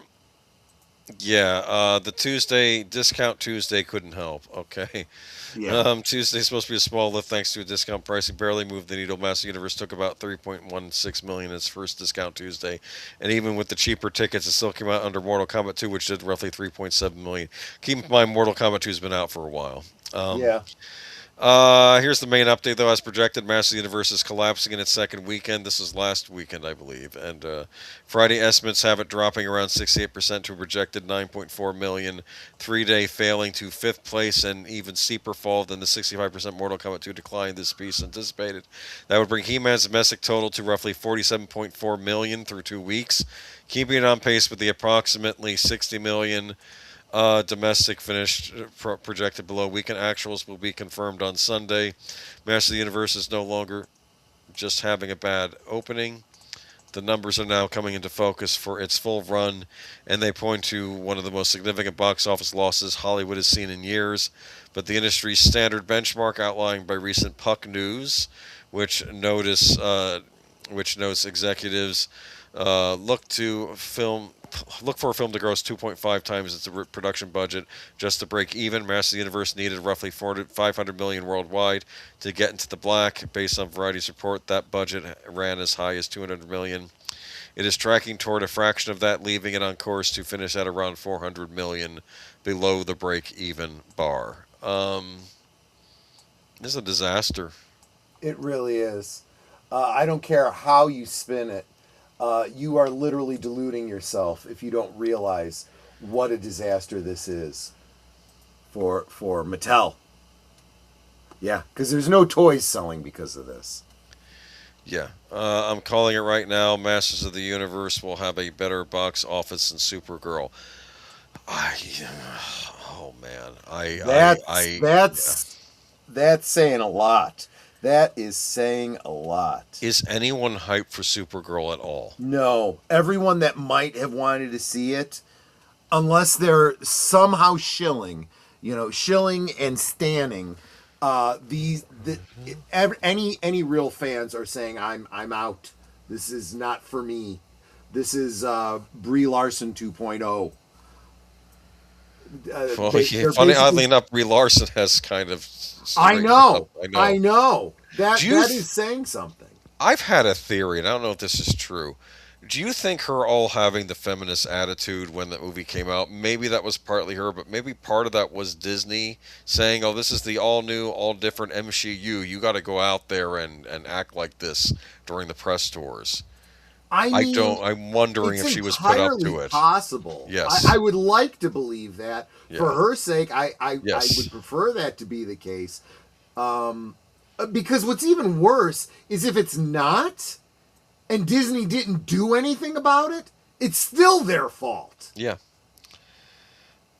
Tuesday discount Tuesday couldn't help. Okay. Yeah. Tuesday's supposed to be a small lift thanks to a discount pricing. Barely moved the needle. Master Universe took about $3.16 million in its first discount Tuesday, and even with the cheaper tickets, it still came out under Mortal Kombat 2, which did roughly $3.7 million. Keep in mind, Mortal Kombat 2 has been out for a while. Here's the main update, though. As projected, Master Universe is collapsing in its second weekend. This was last weekend, I believe. And Friday estimates have it dropping around 68% to a projected 9.4 million. 3-day failing to 5th place, and even steeper fall than the 65% Mortal Kombat 2 decline this piece anticipated. That would bring He-Man's domestic total to roughly 47.4 million through 2 weeks, keeping it on pace with the approximately 60 million domestic finished projected below. Weekend actuals will be confirmed on Sunday. Master of the Universe is no longer just having a bad opening. The numbers are now coming into focus for its full run, and they point to one of the most significant box office losses Hollywood has seen in years. But the industry's standard benchmark outlined by recent Puck News, which notes executives look to film look for a film to gross 2.5 times its production budget just to break even. Masters of the Universe needed roughly 500 million worldwide to get into the black. Based on Variety's report, that budget ran as high as 200 million. It is tracking toward a fraction of that, leaving it on course to finish at around 400 million, below the break-even bar. This is a disaster. It really is. I don't care how you spin it. You are literally deluding yourself if you don't realize what a disaster this is for Mattel. Yeah, because there's no toys selling because of this. Yeah, I'm calling it right now. Masters of the Universe will have a better box office than Supergirl. Oh man, that's saying a lot. That is saying a lot. Is anyone hyped for Supergirl at all? No, everyone that might have wanted to see it, unless they're somehow shilling and standing. Any real fans are saying I'm out. This is not for me. This is Brie Larson 2.0. Oddly enough, Brie Larson has kind of. I know. That is saying something. I've had a theory, and I don't know if this is true. Do you think her all having the feminist attitude when the movie came out, maybe that was partly her, but maybe part of that was Disney saying, oh, this is the all-new, all-different MCU. You got to go out there and act like this during the press tours. I'm wondering if she was put up to it. It's possible. Yes. I would like to believe that. Yeah. For her sake, I Yes. would prefer that to be the case. Because what's even worse is if it's not, and Disney didn't do anything about it, it's still their fault. Yeah.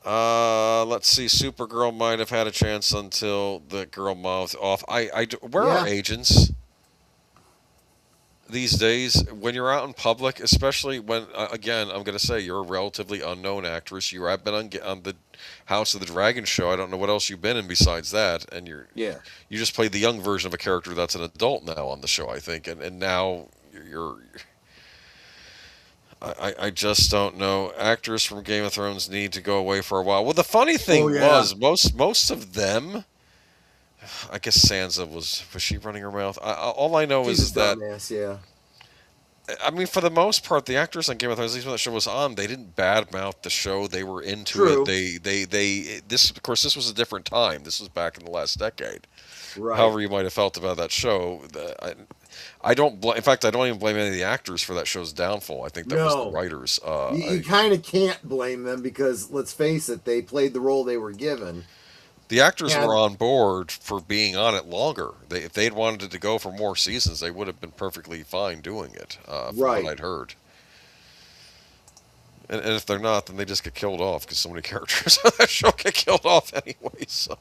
Let's see. Supergirl might have had a chance until the girl mouthed off. Where are agents these days? When you're out in public, especially when, again, I'm going to say you're a relatively unknown actress. You have been on the House of the Dragon show. I don't know what else you've been in besides that. And you just played the young version of a character that's an adult now on the show, I think. And now I just don't know. Actors from Game of Thrones need to go away for a while. Well, the funny thing was most of them, I guess Sansa was she running her mouth? All I know is that dumbass, yeah. I mean, for the most part, the actors on Game of Thrones, at least when the show was on, they didn't badmouth the show. They were into True. it. Of course, this was a different time. This was back in the last decade. Right. However you might have felt about that show, I don't. In fact, I don't even blame any of the actors for that show's downfall. I think that was the writers. You kind of can't blame them because, let's face it, they played the role they were given. The actors were on board for being on it longer. If they'd wanted it to go for more seasons, they would have been perfectly fine doing it, from what I'd heard. And if they're not, then they just get killed off because so many characters on that show get killed off anyway. So,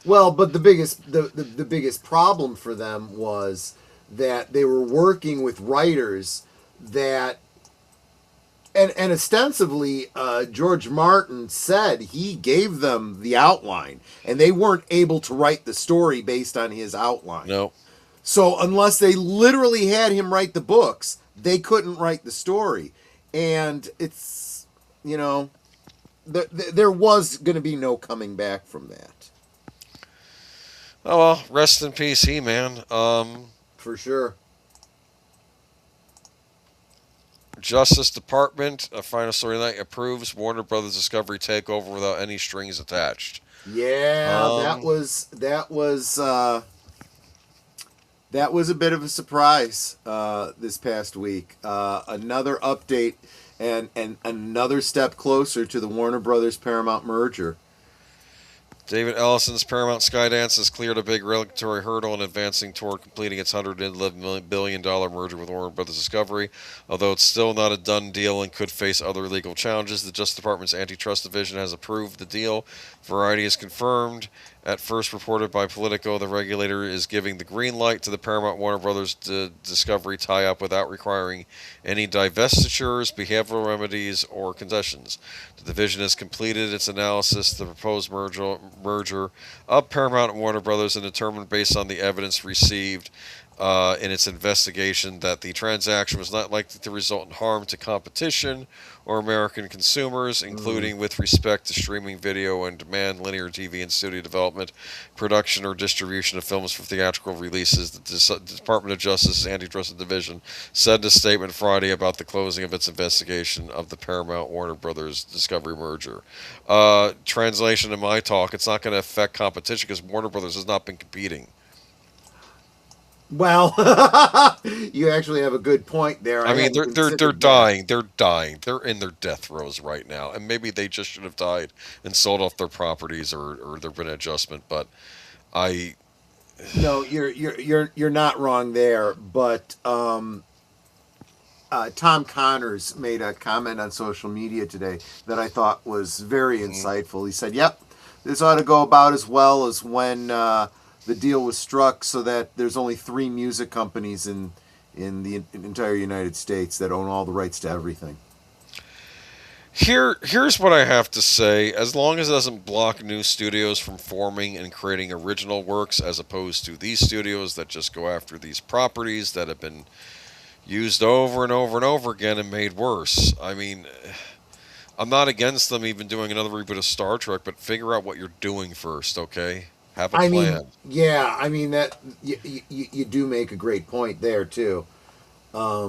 but the biggest problem for them was that they were working with writers that. And ostensibly, George Martin said he gave them the outline, and they weren't able to write the story based on his outline. No. So unless they literally had him write the books, they couldn't write the story. And it's, there was going to be no coming back from that. Oh, well, rest in peace, He-Man. For sure. Justice Department, a final story night, approves Warner Brothers Discovery takeover without any strings attached. Yeah, that was a bit of a surprise this past week. Another update and another step closer to the Warner Brothers Paramount merger. David Ellison's Paramount Skydance has cleared a big regulatory hurdle in advancing toward completing its $111 billion merger with Warner Brothers Discovery. Although it's still not a done deal and could face other legal challenges, the Justice Department's Antitrust Division has approved the deal. Variety has confirmed, at first reported by Politico, the regulator is giving the green light to the Paramount Warner Brothers Discovery tie-up without requiring any divestitures, behavioral remedies, or concessions. The division has completed its analysis of the proposed merger of Paramount and Warner Brothers and determined, based on the evidence received, in its investigation that the transaction was not likely to result in harm to competition or American consumers, including with respect to streaming video and demand, linear TV and studio development, production or distribution of films for theatrical releases. The Department of Justice's Antitrust Division said in a statement Friday about the closing of its investigation of the Paramount Warner Brothers Discovery merger. Translation of my talk: it's not going to affect competition because Warner Brothers has not been competing. Well, you actually have a good point there. I mean, they're considered that. dying. They're dying. They're in their death throes right now, and maybe they just should have died and sold off their properties, or there'd been an adjustment. But no, you're not wrong there. But Tom Connors made a comment on social media today that I thought was very insightful. He said, "Yep, this ought to go about as well as when the deal was struck, so that there's only 3 music companies in the entire United States that own all the rights to everything." Here's what I have to say. As long as it doesn't block new studios from forming and creating original works, as opposed to these studios that just go after these properties that have been used over and over and over again and made worse. I mean, I'm not against them even doing another reboot of Star Trek, but figure out what you're doing first, okay? Have a plan. That you do make a great point there too. I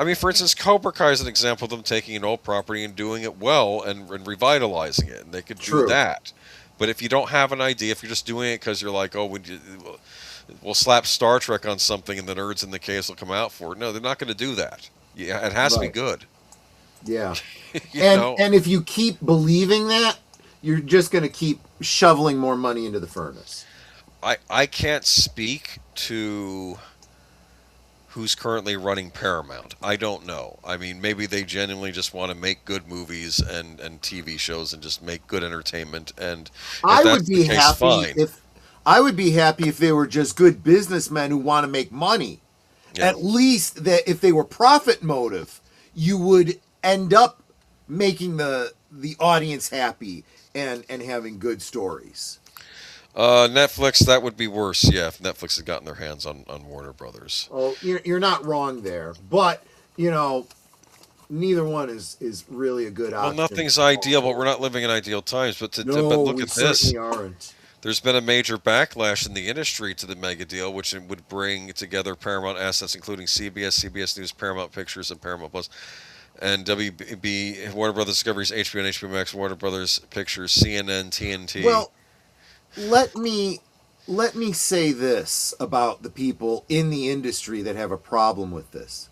mean, for instance, Cobra Kai is an example of them taking an old property and doing it well and revitalizing it. And they could do that. But if you don't have an idea, if you're just doing it because you're like, oh, we'll slap Star Trek on something and the nerds in the case will come out for it. No, they're not going to do that. Yeah, it has to be good. Yeah. and and if you keep believing that, you're just going to keep shoveling more money into the furnace. I can't speak to who's currently running Paramount. I don't know. I mean, maybe they genuinely just want to make good movies and TV shows and just make good entertainment. And I would be happy if they were just good businessmen who want to make money. Yeah. At least that if they were profit motive, you would end up making the audience happy and having good stories. Netflix, that would be worse, yeah, if Netflix had gotten their hands on Warner Brothers. Oh, you're not wrong there. But, neither one is really a good option. Well, nothing's ideal, but we're not living in ideal times. But but look at this. Certainly aren't. There's been a major backlash in the industry to the mega deal, which would bring together Paramount assets, including CBS News, Paramount Pictures, and Paramount Plus. And WB, Warner Brothers Discovery's HBO and HBO Max, Warner Brothers Pictures, CNN, TNT. Well, let me say this about the people in the industry that have a problem with this.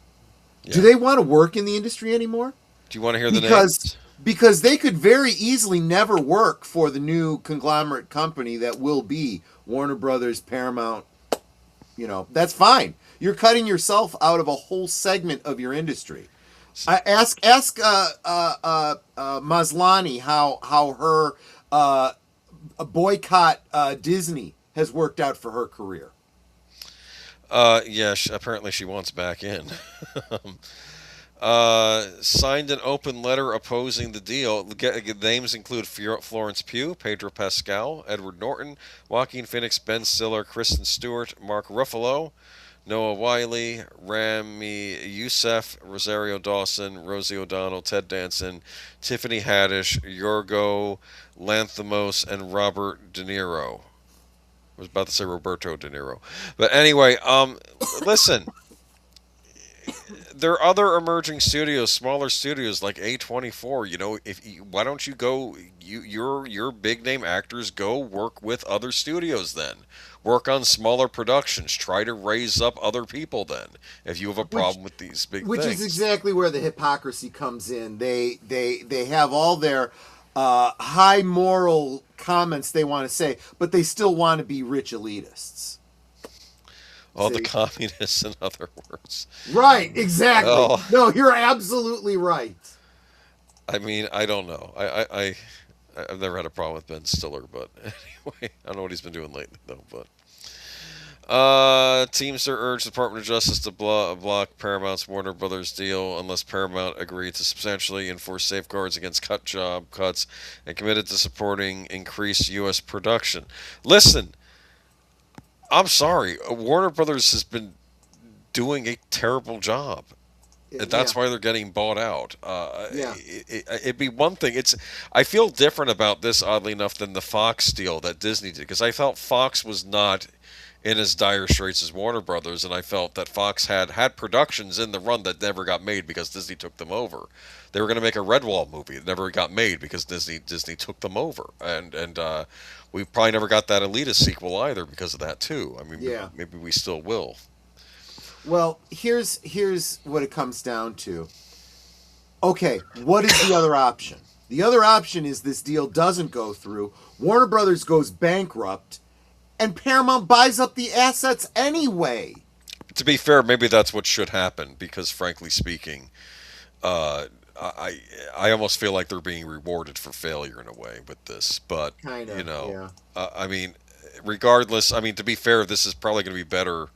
Yeah. Do they want to work in the industry anymore? Do you want to hear the names? Because they could very easily never work for the new conglomerate company that will be Warner Brothers, Paramount. That's fine. You're cutting yourself out of a whole segment of your industry. Ask Maslany how her boycott Disney has worked out for her career. Yeah, apparently she wants back in. Signed an open letter opposing the deal. Names include Florence Pugh, Pedro Pascal, Edward Norton, Joaquin Phoenix, Ben Stiller, Kristen Stewart, Mark Ruffalo, Noah Wiley, Rami Youssef, Rosario Dawson, Rosie O'Donnell, Ted Danson, Tiffany Haddish, Yorgo Lanthimos, and Robert De Niro. I was about to say Roberto De Niro. But anyway, listen. There are other emerging studios, smaller studios like A24. Why don't you go? Your big name actors go work with other studios then. Work on smaller productions. Try to raise up other people then. If you have a problem with these big things, which is exactly where the hypocrisy comes in. They have all their high moral comments they want to say, but they still want to be rich elitists. All the communists, in other words. Right, exactly. Oh. No, you're absolutely right. I mean, I don't know. I've never had a problem with Ben Stiller, but anyway, I don't know what he's been doing lately, though. But Teamster urged the Department of Justice to block Paramount's Warner Brothers deal unless Paramount agreed to substantially enforce safeguards against job cuts and committed to supporting increased U.S. production. Listen, I'm sorry. Warner Brothers has been doing a terrible job. That's why they're getting bought out. Yeah. It'd be one thing. I feel different about this, oddly enough, than the Fox deal that Disney did, because I felt Fox was not in as dire straits as Warner Brothers, and I felt that Fox had productions in the run that never got made because Disney took them over. They were going to make a Redwall movie. It never got made because Disney took them over, and we probably never got that Elitist sequel either because of that too. I mean, Yeah. maybe we still will. Well, here's what it comes down to. Okay, what is the other option? The other option is this deal doesn't go through, Warner Brothers goes bankrupt, and Paramount buys up the assets anyway. To be fair, maybe that's what should happen because, frankly speaking, uh, I almost feel like they're being rewarded for failure in a way with this. But Kind you of, know, yeah. I mean, regardless, I mean, to be fair, this is probably going to be better.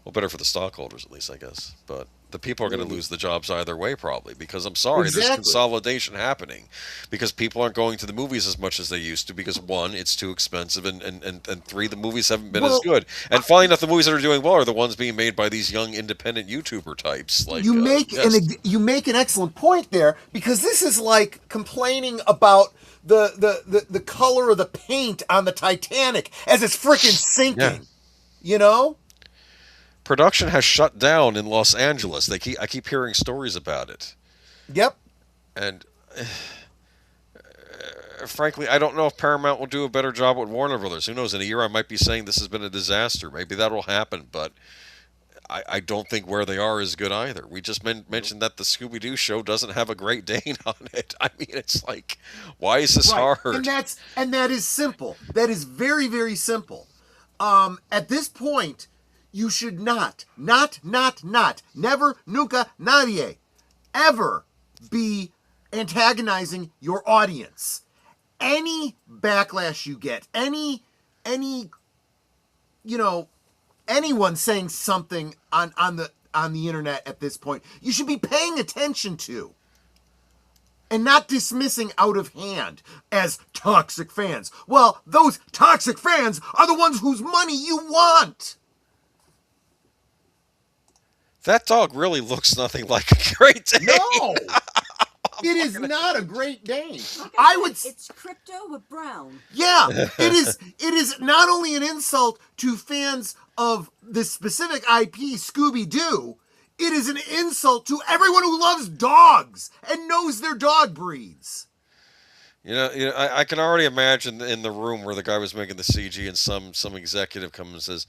Well, better for the stockholders at least, I guess. But the people are going to Maybe. lose the jobs either way, probably, because I'm sorry, there's Exactly. consolidation happening, because people aren't going to the movies as much as they used to, because one, it's too expensive, and three, the movies haven't been as Well, good. And finally, enough, the movies that are doing well are the ones being made by these young independent YouTuber types. Like you make an excellent point there, because this is like complaining about the color of the paint on the Titanic as it's freaking sinking. Yeah. You know? Production has shut down in Los Angeles. I keep hearing stories about it, Yep. and frankly, I don't know if Paramount will do a better job with Warner Brothers. Who knows? In a year, I might be saying this has been a disaster. Maybe that will happen, but I don't think where they are is good either. We just mentioned that the Scooby Doo show doesn't have a Great Dane on it. I mean, it's like, why is this Right. hard? And that is simple. That is very, very simple. At this point, you should not, never, nunca, nadie, ever be antagonizing your audience. Any backlash you get, any, anyone saying something on the internet at this point, you should be paying attention to. And not dismissing out of hand as toxic fans. Well, those toxic fans are the ones whose money you want. That dog really looks nothing like a Great Dane. No, it is not a Great Dane. It's crypto with brown. Yeah, it is. It is not only an insult to fans of this specific IP, Scooby Doo. It is an insult to everyone who loves dogs and knows their dog breeds. I can already imagine in the room where the guy was making the CG, and some executive comes and says,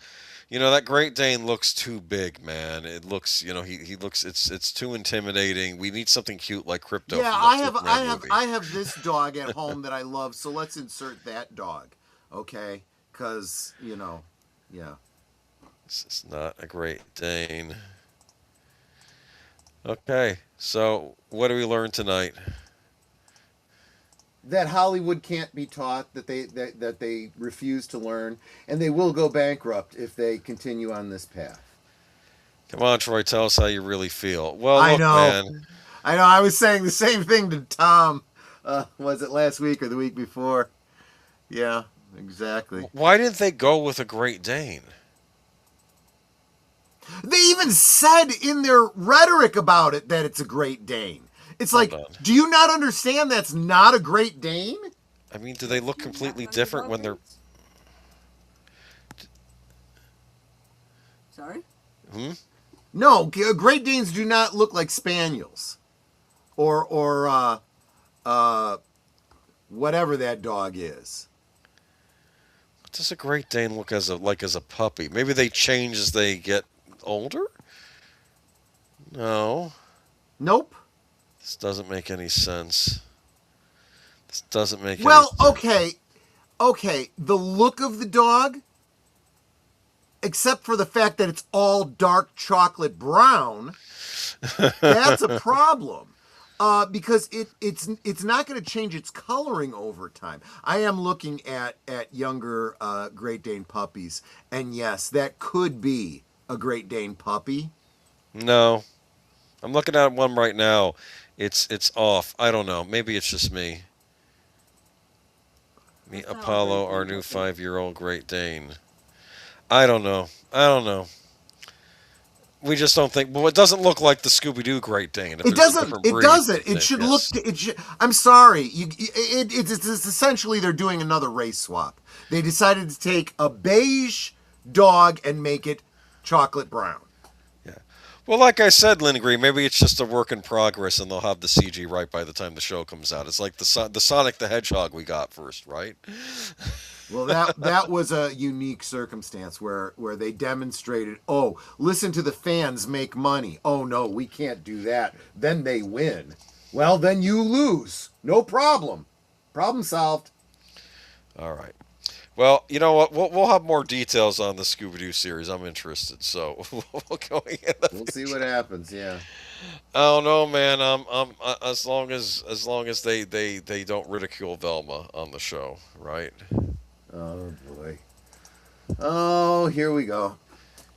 that Great Dane looks too big, man. It looks, he looks, it's too intimidating. We need something cute like Crypto. Yeah, from the Superman movie." I have this dog at home that I love, so let's insert that dog, okay? Because yeah. It's not a Great Dane. Okay, so what do we learn tonight? That Hollywood can't be taught, that they refuse to learn, and they will go bankrupt if they continue on this path. Come on, Troy, tell us how you really feel. Well, I look, know. man. I know. I was saying the same thing to Tom. Was it last week or the week before? Yeah, exactly. Why didn't they go with a Great Dane? They even said in their rhetoric about it that it's a Great Dane. It's like, do you not understand that's not a Great Dane? I mean, do they look completely different when they're... Sorry? No, Great Danes do not look like Spaniels. Or whatever that dog is. What does a Great Dane look as a puppy? Maybe they change as they get older? No. Nope. This doesn't make any sense. This doesn't make Well, any sense. okay. The look of the dog, except for the fact that it's all dark chocolate brown, that's a problem. Because it's not going to change its coloring over time. I am looking at younger Great Dane puppies, and yes, that could be a Great Dane puppy. No. I'm looking at one right now. It's off. I don't know. Maybe it's just me. Meet Apollo, our new 5-year-old Great Dane. I don't know. We just don't think. Well, it doesn't look like the Scooby-Doo Great Dane. If It there's a doesn't. different It breed, doesn't. then It should yes. look. It should. I'm sorry. It's essentially they're doing another race swap. They decided to take a beige dog and make it chocolate brown. Yeah. Well, like I said, Lindgren, maybe it's just a work in progress, and they'll have the CG right by the time the show comes out. It's like the Sonic the Hedgehog we got first, right? Well, that was a unique circumstance where they demonstrated, oh, listen to the fans make money. Oh, no, we can't do that. Then they win. Well, then you lose. No problem. Problem solved. All right. Well, you know what? We'll have more details on the Scooby-Doo series. I'm interested, so we'll go in. We'll see what happens. Yeah. I don't know, man. As long as they don't ridicule Velma on the show, right? Oh boy. Oh, here we go.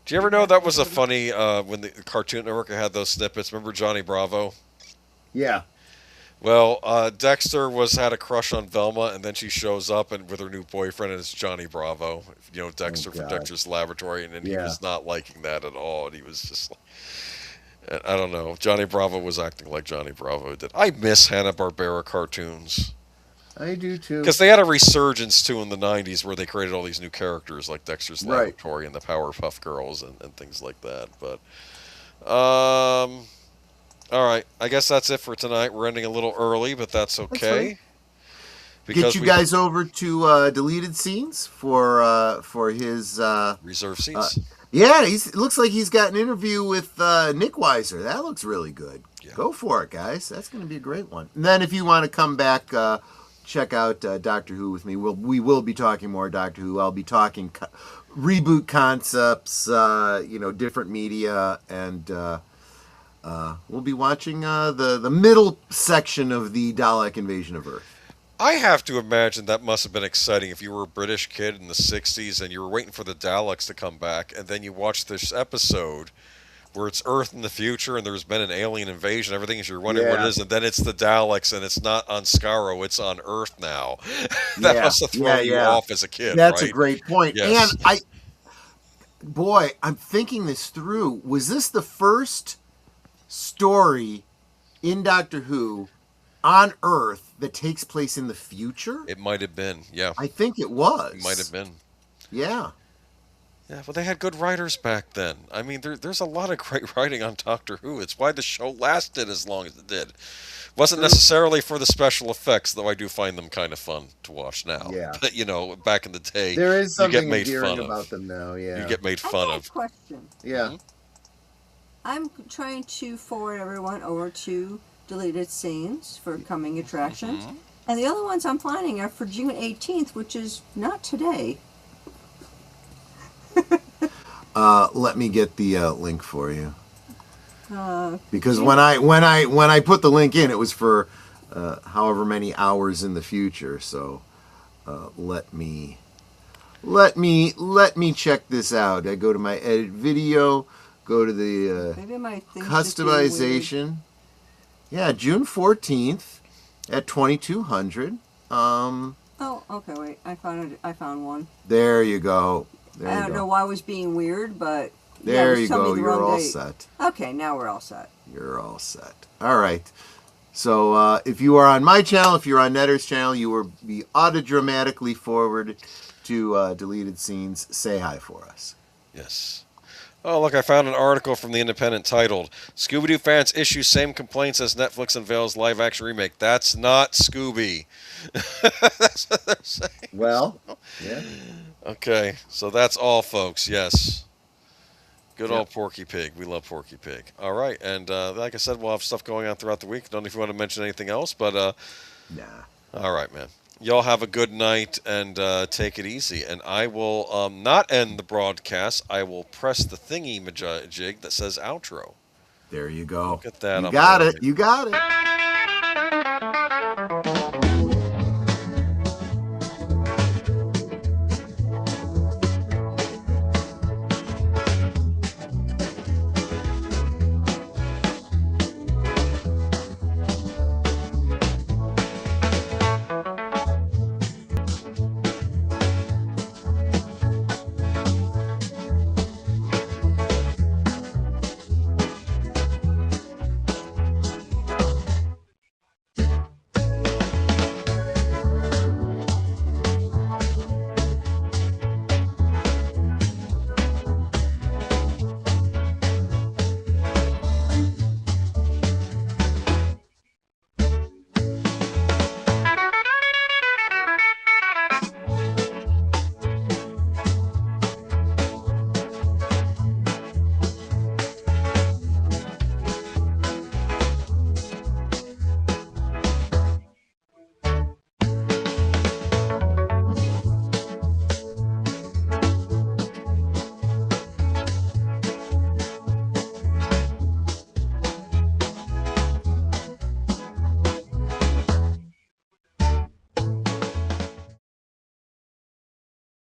Do you ever know that was a funny when the Cartoon Network had those snippets? Remember Johnny Bravo? Yeah. Well, Dexter had a crush on Velma, and then she shows up and with her new boyfriend, and it's Johnny Bravo. You know, Dexter from God. Dexter's Laboratory, and then he Yeah. was not liking that at all, and he was just like, I don't know. Johnny Bravo was acting like Johnny Bravo did. I miss Hanna-Barbera cartoons. I do too. Because they had a resurgence, too, in the 90s where they created all these new characters like Dexter's Right. Laboratory and the Powerpuff Girls and things like that. But, all right. I guess that's it for tonight. We're ending a little early, but that's okay. Get you guys over to deleted scenes for his reserve seats. Yeah, it looks like he's got an interview with Nick Weiser. That looks really good. Yeah. Go for it, guys. That's going to be a great one. And then if you want to come back, check out Doctor Who with me. We will be talking more Doctor Who. I'll be talking reboot concepts, different media, and we'll be watching the middle section of the Dalek Invasion of Earth. I have to imagine that must have been exciting if you were a British kid in the 60s and you were waiting for the Daleks to come back, and then you watch this episode where it's Earth in the future and there's been an alien invasion, everything is, you're wondering what it is, and then it's the Daleks and it's not on Skaro, it's on Earth now. That must have thrown you off as a kid. That's right? a great point. Yes. And I'm thinking this through. Was this the first story in Doctor Who on Earth that takes place in the future? It might have been, yeah. I think it was. It might have been. Yeah. Yeah, well, they had good writers back then. I mean, there's a lot of great writing on Doctor Who. It's why the show lasted as long as it did. Wasn't necessarily for the special effects, though I do find them kind of fun to watch now. Yeah. But, back in the day, There is you get something made endearing fun about of. them now, yeah. You get made fun I got of. a question. Yeah. I'm trying to forward everyone over to deleted scenes for coming attractions. And the other ones I'm planning are for June 18th, which is not today. Let me get the link for you. Because yeah. when I put the link in, it was for however many hours in the future. So let me check this out. I go to my edit video, go to the Maybe my thing's just being customization. Yeah, June 14th at 2200. Oh, okay, wait. I found one. There you go. There I you don't go. know why I was being weird, but There yeah, you tell me go. the You're wrong all date. set. Okay, now we're all set. You're all set. All right. So if you are on my channel, if you're on Netter's channel, you will be autodramatically forwarded to deleted scenes. Say hi for us. Yes. Oh, look, I found an article from The Independent titled, Scooby-Doo fans issue same complaints as Netflix unveils live-action remake. That's not Scooby. That's what they're saying. Well, yeah. Okay, so that's all, folks. Yes. Good old Porky Pig. We love Porky Pig. All right, and like I said, we'll have stuff going on throughout the week. Don't know if you want to mention anything else, but Nah. all right, man. Y'all have a good night and take it easy. And I will not end the broadcast. I will press the thingy jig that says outro. There you go. Look at that. You I'm got learning. it. You got it.